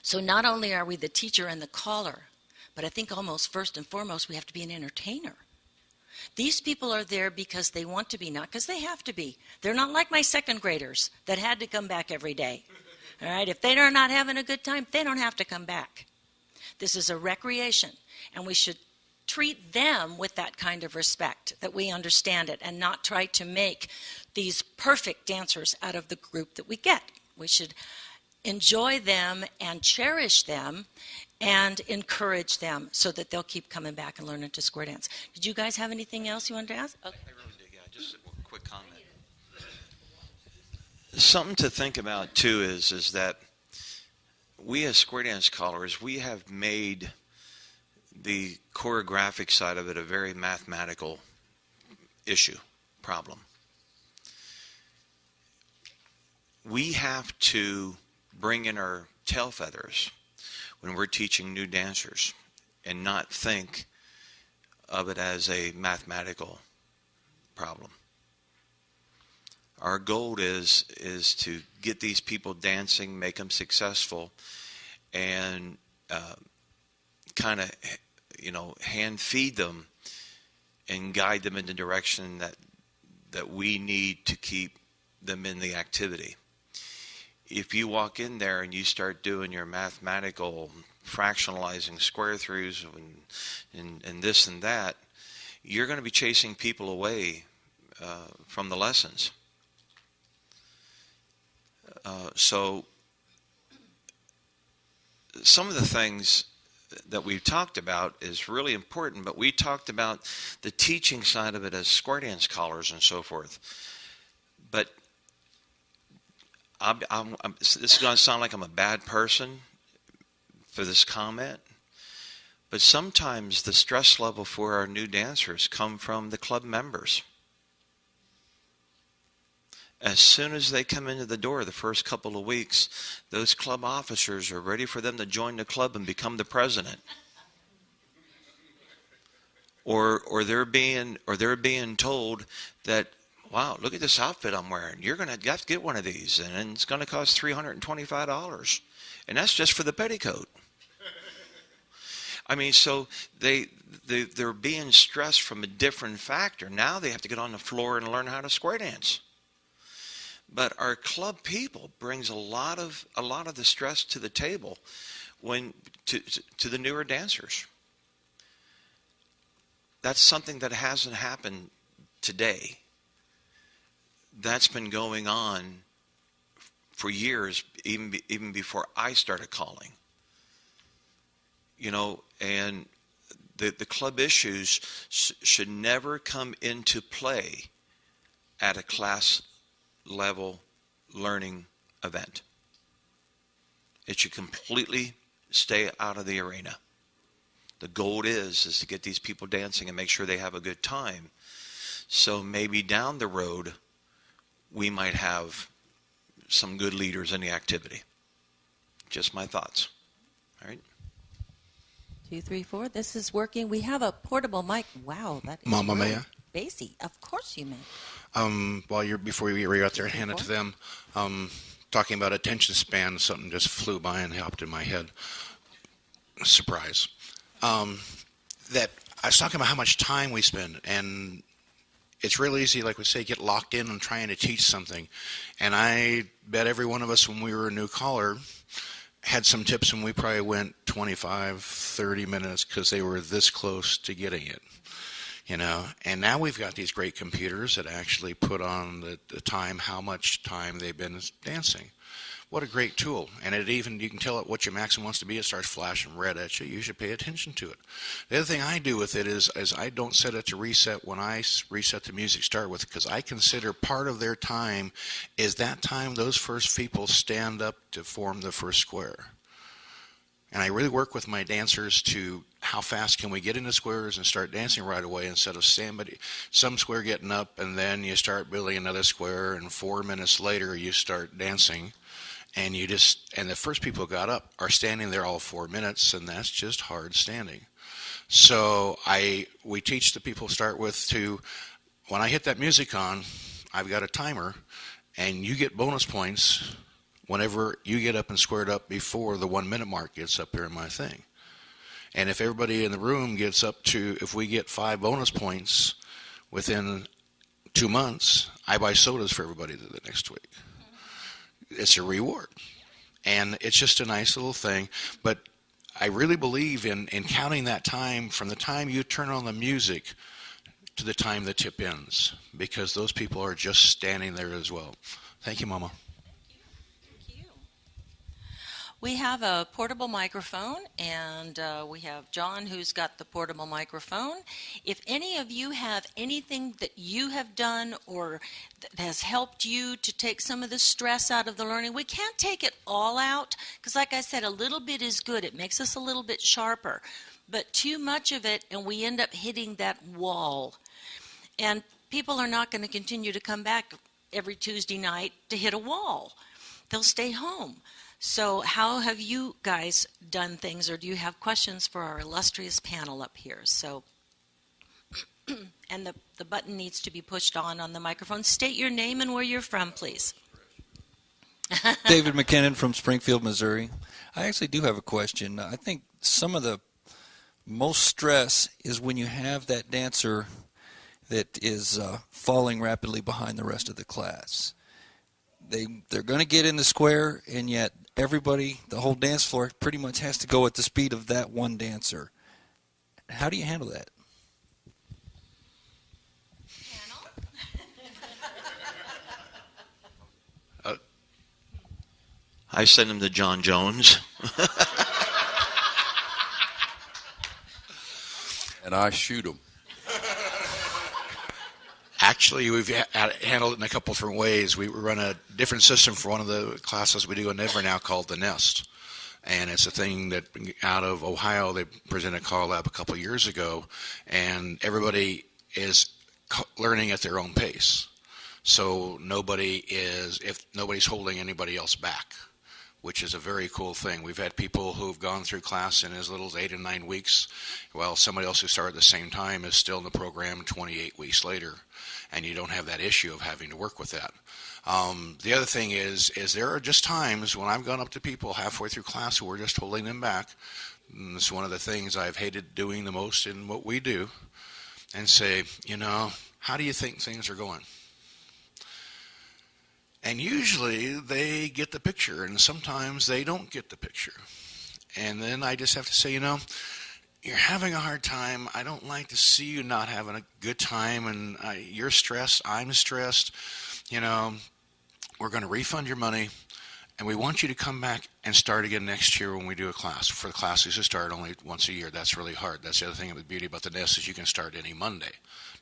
So not only are we the teacher and the caller, but I think almost first and foremost we have to be an entertainer. These people are there because they want to be, not because they have to be. They're not like my second graders that had to come back every day. All right, if they are not having a good time, they don't have to come back. This is a recreation, and we should treat them with that kind of respect, that we understand it, and not try to make these perfect dancers out of the group that we get. We should enjoy them and cherish them and encourage them so that they'll keep coming back and learning to square dance. Did you guys have anything else you wanted to ask? Okay. I really did, yeah. Just a quick comment. Something to think about, too, is that we as square dance callers, we have made the choreographic side of it a very mathematical problem. We have to bring in our tail feathers when we're teaching new dancers and not think of it as a mathematical problem. Our goal is to get these people dancing, make them successful, and kind of, hand feed them and guide them in the direction that we need to keep them in the activity. If you walk in there and you start doing your mathematical fractionalizing square throughs and this and that, you're going to be chasing people away from the lessons. So some of the things that we've talked about is really important, but we talked about the teaching side of it as square dance callers and so forth. But this is going to sound like I'm a bad person for this comment, but sometimes the stress level for our new dancers come from the club members. As soon as they come into the door the first couple of weeks, those club officers are ready for them to join the club and become the president. Or they're being told that, wow, look at this outfit I'm wearing. You're going to have to get one of these, and it's going to cost $325. And that's just for the petticoat. I mean, so they're being stressed from a different factor. Now they have to get on the floor and learn how to square dance. But our club people brings a lot of the stress to the table when to the newer dancers. That's something that hasn't happened today. That's been going on for years, even before I started calling. You know, and the club issues should never come into play at a class level learning event. It should completely stay out of the arena. The goal is to get these people dancing and make sure they have a good time. So maybe down the road, we might have some good leaders in the activity. Just my thoughts. All right. 2, 3, 4. This is working. We have a portable mic. Wow, that is Mama, really may I? bassy. Of course you may. Before you're out there and hand it to them, talking about attention span, something just flew by and hopped in my head. Surprise. That I was talking about how much time we spend, and it's real easy, like we say, get locked in on trying to teach something. And I bet every one of us, when we were a new caller, had some tips, and we probably went 25, 30 minutes because they were this close to getting it. You know, and now we've got these great computers that actually put on the time, how much time they've been dancing. What a great tool. And you can tell it what your maximum wants to be. It starts flashing red at you. You should pay attention to it. The other thing I do with it is I don't set it to reset when I reset the music start with, because I consider part of their time is that time those first people stand up to form the first square. And I really work with my dancers to how fast can we get into squares and start dancing right away, instead of some square getting up and then you start building another square, and 4 minutes later you start dancing, and the first people who got up are standing there all 4 minutes, and that's just hard standing. So we teach the people start with when I hit that music on, I've got a timer, and you get bonus points whenever you get up and squared up before the 1 minute mark gets up here in my thing. And if everybody in the room gets up to, if we get 5 bonus points within 2 months, I buy sodas for everybody the next week. It's a reward. And it's just a nice little thing. But I really believe in counting that time from the time you turn on the music to the time the tip ends, because those people are just standing there as well. Thank you, Mama. We have a portable microphone, and we have John who's got the portable microphone. If any of you have anything that you have done or that has helped you to take some of the stress out of the learning, we can't take it all out, because like I said, a little bit is good. It makes us a little bit sharper. But too much of it, and we end up hitting that wall. And people are not going to continue to come back every Tuesday night to hit a wall. They'll stay home. So how have you guys done things, or do you have questions for our illustrious panel up here? So, and the button needs to be pushed on the microphone. State your name and where you're from, please. David McKinnon from Springfield, Missouri. I actually do have a question. I think some of the most stress is when you have that dancer that is falling rapidly behind the rest of the class. They're going to get in the square, and yet everybody, the whole dance floor, pretty much has to go at the speed of that one dancer. How do you handle that? I send him to John Jones. And I shoot him. Actually, we've handled it in a couple different ways. We run a different system for one of the classes we do in Denver now called The Nest. And it's a thing that out of Ohio, they presented CALLERLAB a couple years ago, and everybody is learning at their own pace. So if nobody's holding anybody else back. which is a very cool thing. We've had people who've gone through class in as little as 8 and 9 weeks, while somebody else who started at the same time is still in the program 28 weeks later, and you don't have that issue of having to work with that. The other thing is there are just times when I've gone up to people halfway through class who are just holding them back. And it's one of the things I've hated doing the most in what we do, and say, how do you think things are going? And usually they get the picture, and sometimes they don't get the picture. And then I just have to say, you're having a hard time. I don't like to see you not having a good time, and you're stressed. I'm stressed. We're going to refund your money, and we want you to come back and start again next year when we do a class. For the classes to start only once a year, that's really hard. That's the other thing, the beauty about the nest is you can start any Monday.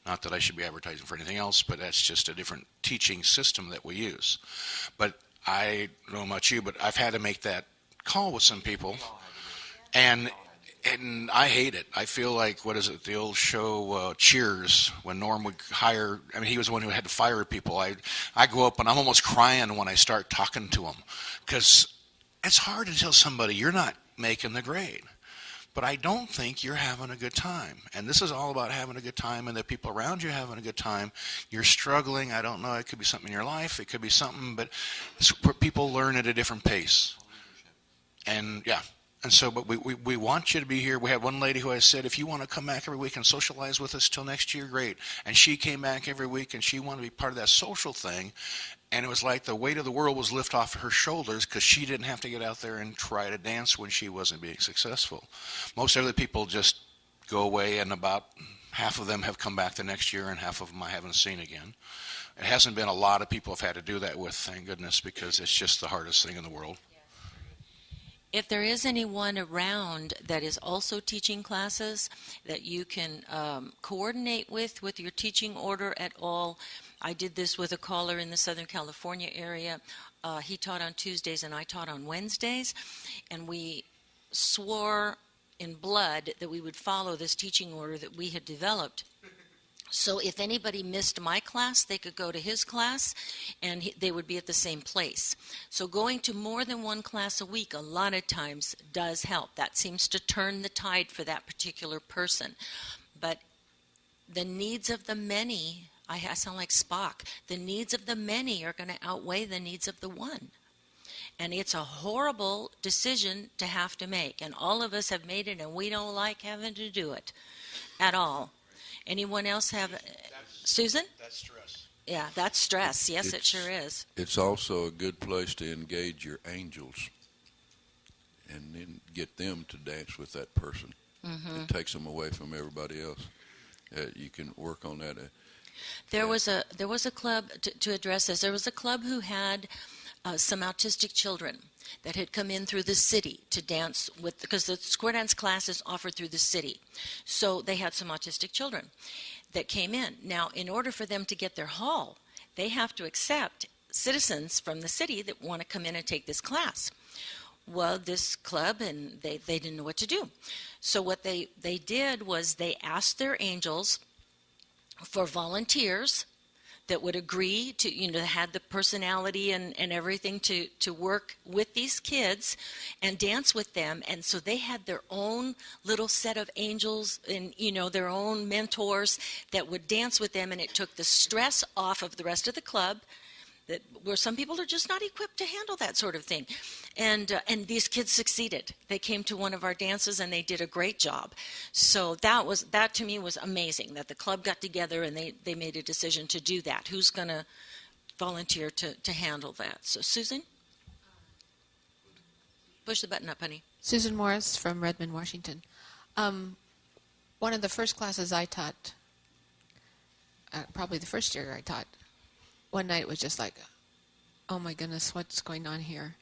Not that I should be advertising for anything else, but that's just a different teaching system that we use. But I don't know about you, but I've had to make that call with some people, and I hate it. I feel like, what is it, the old show Cheers, when Norm would hire, he was the one who had to fire people. I go up and I'm almost crying when I start talking to them, because it's hard to tell somebody you're not making the grade. But I don't think you're having a good time. And this is all about having a good time, and the people around you having a good time. You're struggling. I don't know. It could be something in your life. It could be something, but it's where people learn at a different pace. And yeah. And so, but we want you to be here. We had one lady who I said, if you want to come back every week and socialize with us till next year, great. And she came back every week, and she wanted to be part of that social thing. And it was like the weight of the world was lifted off her shoulders, because she didn't have to get out there and try to dance when she wasn't being successful. Most other people just go away, and about half of them have come back the next year, and half of them I haven't seen again. It hasn't been a lot of people I've had to do that with, thank goodness, because it's just the hardest thing in the world. If there is anyone around that is also teaching classes that you can coordinate with your teaching order at all, I did this with a caller in the Southern California area. He taught on Tuesdays and I taught on Wednesdays, and we swore in blood that we would follow this teaching order that we had developed. So if anybody missed my class, they could go to his class, and they would be at the same place. So going to more than one class a week a lot of times does help. That seems to turn the tide for that particular person. But the needs of the many, I sound like Spock, the needs of the many are going to outweigh the needs of the one. And it's a horrible decision to have to make. And all of us have made it, and we don't like having to do it at all. Anyone else have? Susan? That's stress. Yeah, that's stress. Yes, it sure is. It's also a good place to engage your angels and then get them to dance with that person. Mm-hmm. It takes them away from everybody else. You can work on that. There was a club, to address this, there was a club who had some autistic children that had come in through the city to dance with, because the square dance class is offered through the city. So they had some autistic children that came in. Now, in order for them to get their hall, they have to accept citizens from the city that want to come in and take this class. Well, this club, and they didn't know what to do. So what they did was they asked their angels for volunteers that would agree to, had the personality and everything to work with these kids and dance with them. And so they had their own little set of angels and, their own mentors that would dance with them. And it took the stress off of the rest of the club, where some people are just not equipped to handle that sort of thing. And these kids succeeded. They came to one of our dances and they did a great job. So that to me was amazing, that the club got together and they made a decision to do that. Who's going to volunteer to handle that? So Susan? Push the button up, honey. Susan Morris from Redmond, Washington. One of the first classes I taught, probably the first year I taught, one night it was just like, oh my goodness, what's going on here?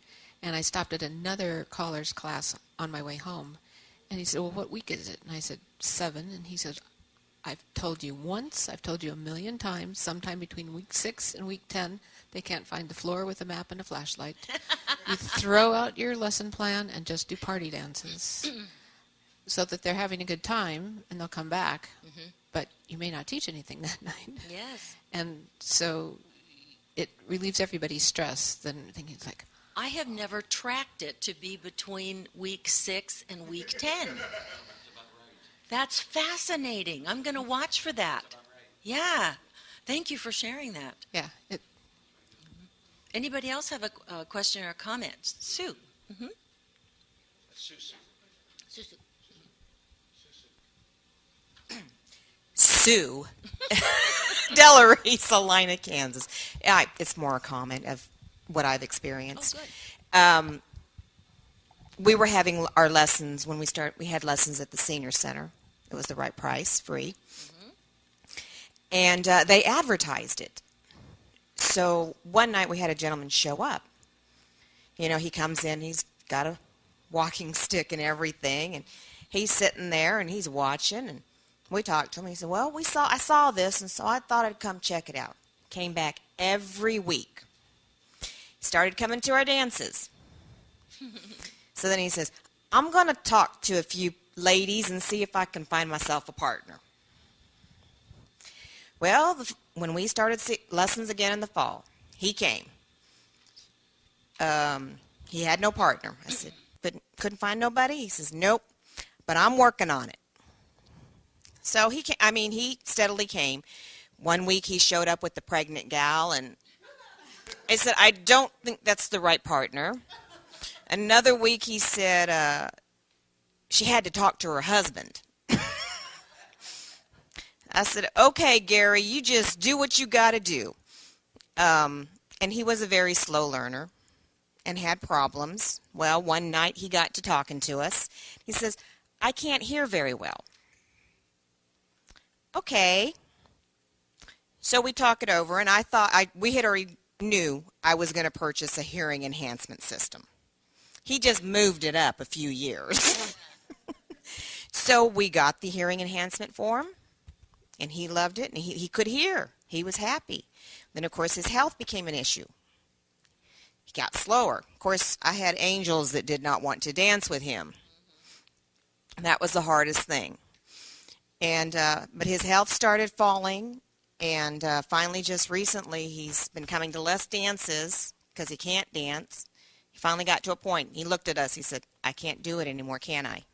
And I stopped at another caller's class on my way home. And he said, well, what week is it? And I said, 7. And he said, I've told you once, I've told you 1,000,000 times, sometime between week 6 and week 10, they can't find the floor with a map and a flashlight. You throw out your lesson plan and just do party dances so that they're having a good time and they'll come back. Mm-hmm. But you may not teach anything that night. Yes. And so it relieves everybody's stress. Then thinking it's like, I have never tracked it to be between week 6 and week 10. That's fascinating. I'm going to watch for that. Yeah. Thank you for sharing that. Yeah. Anybody else have a question or a comment? Sue. Mm-hmm. Sue. Delary, Salina, Kansas. It's more a comment of what I've experienced. Oh, good. We were having our lessons when we had lessons at the senior center. It was the right price, free. Mm-hmm. And they advertised it. So one night we had a gentleman show up. You know, he comes in, he's got a walking stick and everything, and he's sitting there and he's watching, and we talked to him. He said, well, I saw this, and so I thought I'd come check it out. Came back every week. Started coming to our dances. So then he says, I'm going to talk to a few ladies and see if I can find myself a partner. Well, when we started lessons again in the fall, he came. He had no partner. I said, couldn't find nobody? He says, nope, but I'm working on it. So he steadily came. One week he showed up with the pregnant gal, and I said, I don't think that's the right partner. Another week he said she had to talk to her husband. I said, okay, Gary, you just do what you got to do. And he was a very slow learner and had problems. Well, one night he got to talking to us. He says, I can't hear very well. Okay. So we talk it over, and I thought we had already knew I was going to purchase a hearing enhancement system. He just moved it up a few years. So we got the hearing enhancement for him, and he loved it, and he could hear. He was happy. Then, of course, his health became an issue. He got slower. Of course, I had angels that did not want to dance with him. That was the hardest thing. And but his health started falling, and finally just recently he's been coming to less dances because he can't dance. He finally got to a point. He looked at us. He said, I can't do it anymore, can I?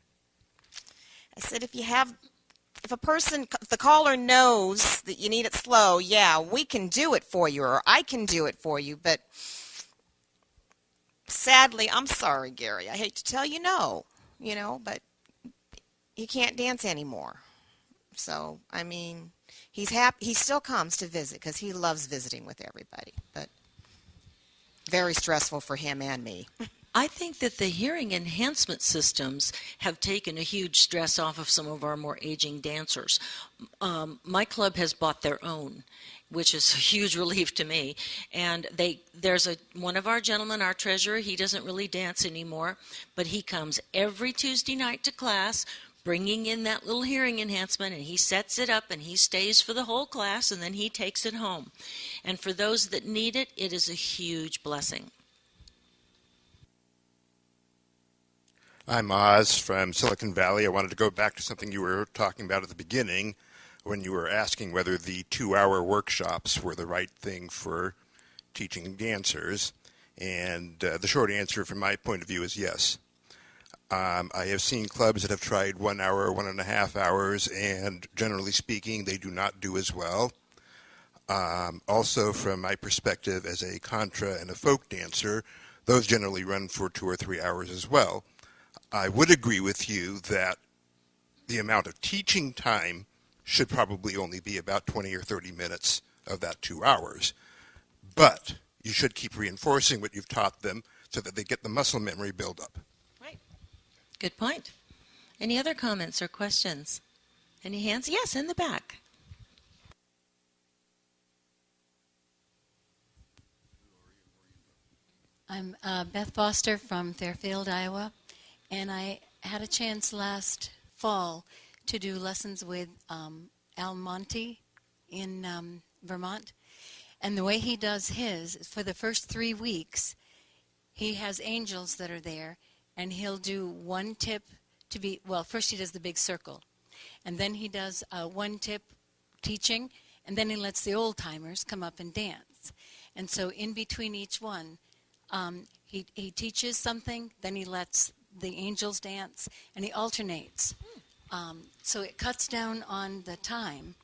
I said, if the caller knows that you need it slow, yeah, we can do it for you, or I can do it for you, but sadly, I'm sorry, Gary. I hate to tell you no, but you can't dance anymore. So, he's happy. He still comes to visit because he loves visiting with everybody, but very stressful for him and me. I think that the hearing enhancement systems have taken a huge stress off of some of our more aging dancers. My club has bought their own, which is a huge relief to me. And there's one of our gentlemen, our treasurer, he doesn't really dance anymore, but he comes every Tuesday night to class, bringing in that little hearing enhancement, and he sets it up, and he stays for the whole class, and then he takes it home. And for those that need it, it is a huge blessing. I'm Oz from Silicon Valley. I wanted to go back to something you were talking about at the beginning when you were asking whether the 2-hour workshops were the right thing for teaching dancers. And the short answer from my point of view is yes. I have seen clubs that have tried 1 hour, 1.5 hours, and generally speaking, they do not do as well. Also, from my perspective as a contra and a folk dancer, those generally run for 2 or 3 hours as well. I would agree with you that the amount of teaching time should probably only be about 20 or 30 minutes of that 2 hours. But you should keep reinforcing what you've taught them so that they get the muscle memory buildup. Right. Good point. Any other comments or questions? Any hands? Yes, in the back. I'm Beth Foster from Fairfield, Iowa, and I had a chance last fall to do lessons with Al Monte in Vermont. And the way he does his is for the first 3 weeks, he has angels that are there, and he'll do one tip to be, well, first he does the big circle, and then he does one tip teaching, and then he lets the old-timers come up and dance. And so in between each one, He teaches something, then he lets the angels dance, and he alternates. So it cuts down on the time,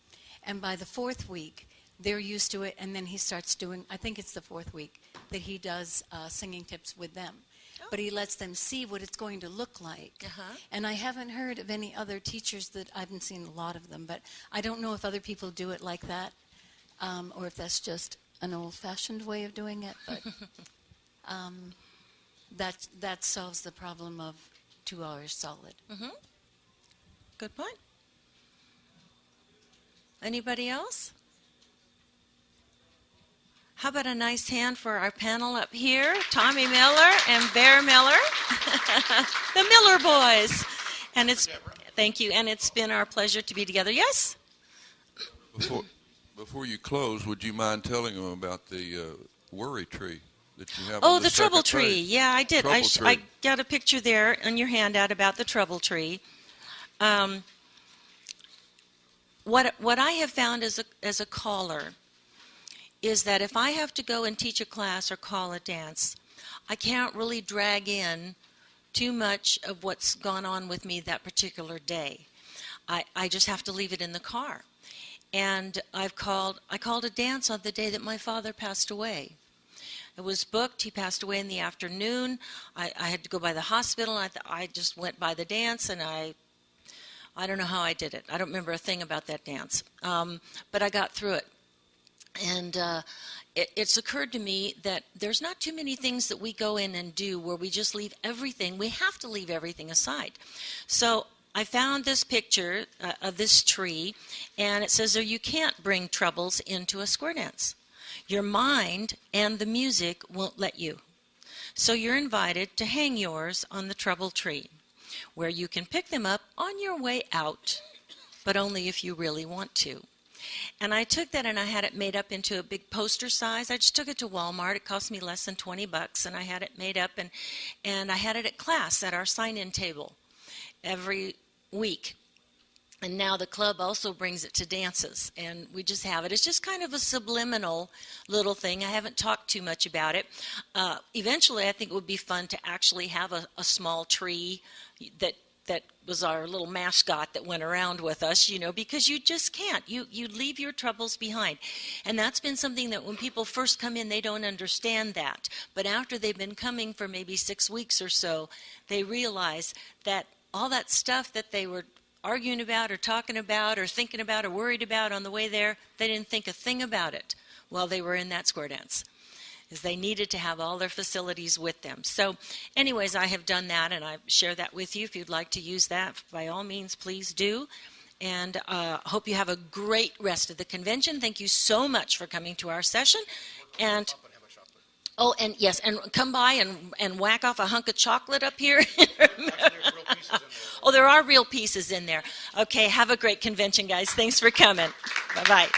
and by the fourth week, they're used to it, and then he starts doing, I think it's the fourth week, that he does singing tips with them. But he lets them see what it's going to look like. And I haven't heard of any other teachers that, I haven't seen a lot of them, but I don't know if other people do it like that, or if that's just an old-fashioned way of doing it, but that solves the problem of 2 hours solid. Good point. Anybody else? How about a nice hand for our panel up here, Tommy Miller and Bear Miller, the Miller boys. And it's, thank you, and it's been our pleasure to be together. Yes? Before you close, would you mind telling them about the worry tree that you have? Oh, on the trouble tree. page? Yeah, I did. Trouble tree. I got a picture there on your handout about the trouble tree. What I have found as a caller is that if I have to go and teach a class or call a dance, I can't really drag in too much of what's gone on with me that particular day. I just have to leave it in the car. And I called a dance on the day that my father passed away. It was booked. He passed away in the afternoon. I had to go by the hospital. I just went by the dance, and I don't know how I did it. I don't remember a thing about that dance. But I got through it. And it's occurred to me that there's not too many things that we go in and do where we just leave everything. We have to leave everything aside. So I found this picture of this tree, and it says there you can't bring troubles into a square dance. Your mind and the music won't let you. So you're invited to hang yours on the trouble tree, where you can pick them up on your way out, but only if you really want to. And I took that and I had it made up into a big poster size. I just took it to Walmart. It cost me less than $20, and I had it made up, and I had it at class at our sign-in table every week. And now the club also brings it to dances, and we just have it. It's just kind of a subliminal little thing. I haven't talked too much about it. Eventually, I think it would be fun to actually have a small tree that was our little mascot that went around with us, because you just can't. You leave your troubles behind. And that's been something that when people first come in, they don't understand that. But after they've been coming for maybe 6 weeks or so, they realize that all that stuff that they were arguing about or talking about or thinking about or worried about on the way there, they didn't think a thing about it while they were in that square dance. Is they needed to have all their facilities with them. So anyways, I have done that, and I share that with you. If you'd like to use that, by all means, please do. And hope you have a great rest of the convention. Thank you so much for coming to our session. And oh, and yes, and come by and whack off a hunk of chocolate up here. Oh, there are real pieces in there. Okay, have a great convention, guys. Thanks for coming. Bye-bye.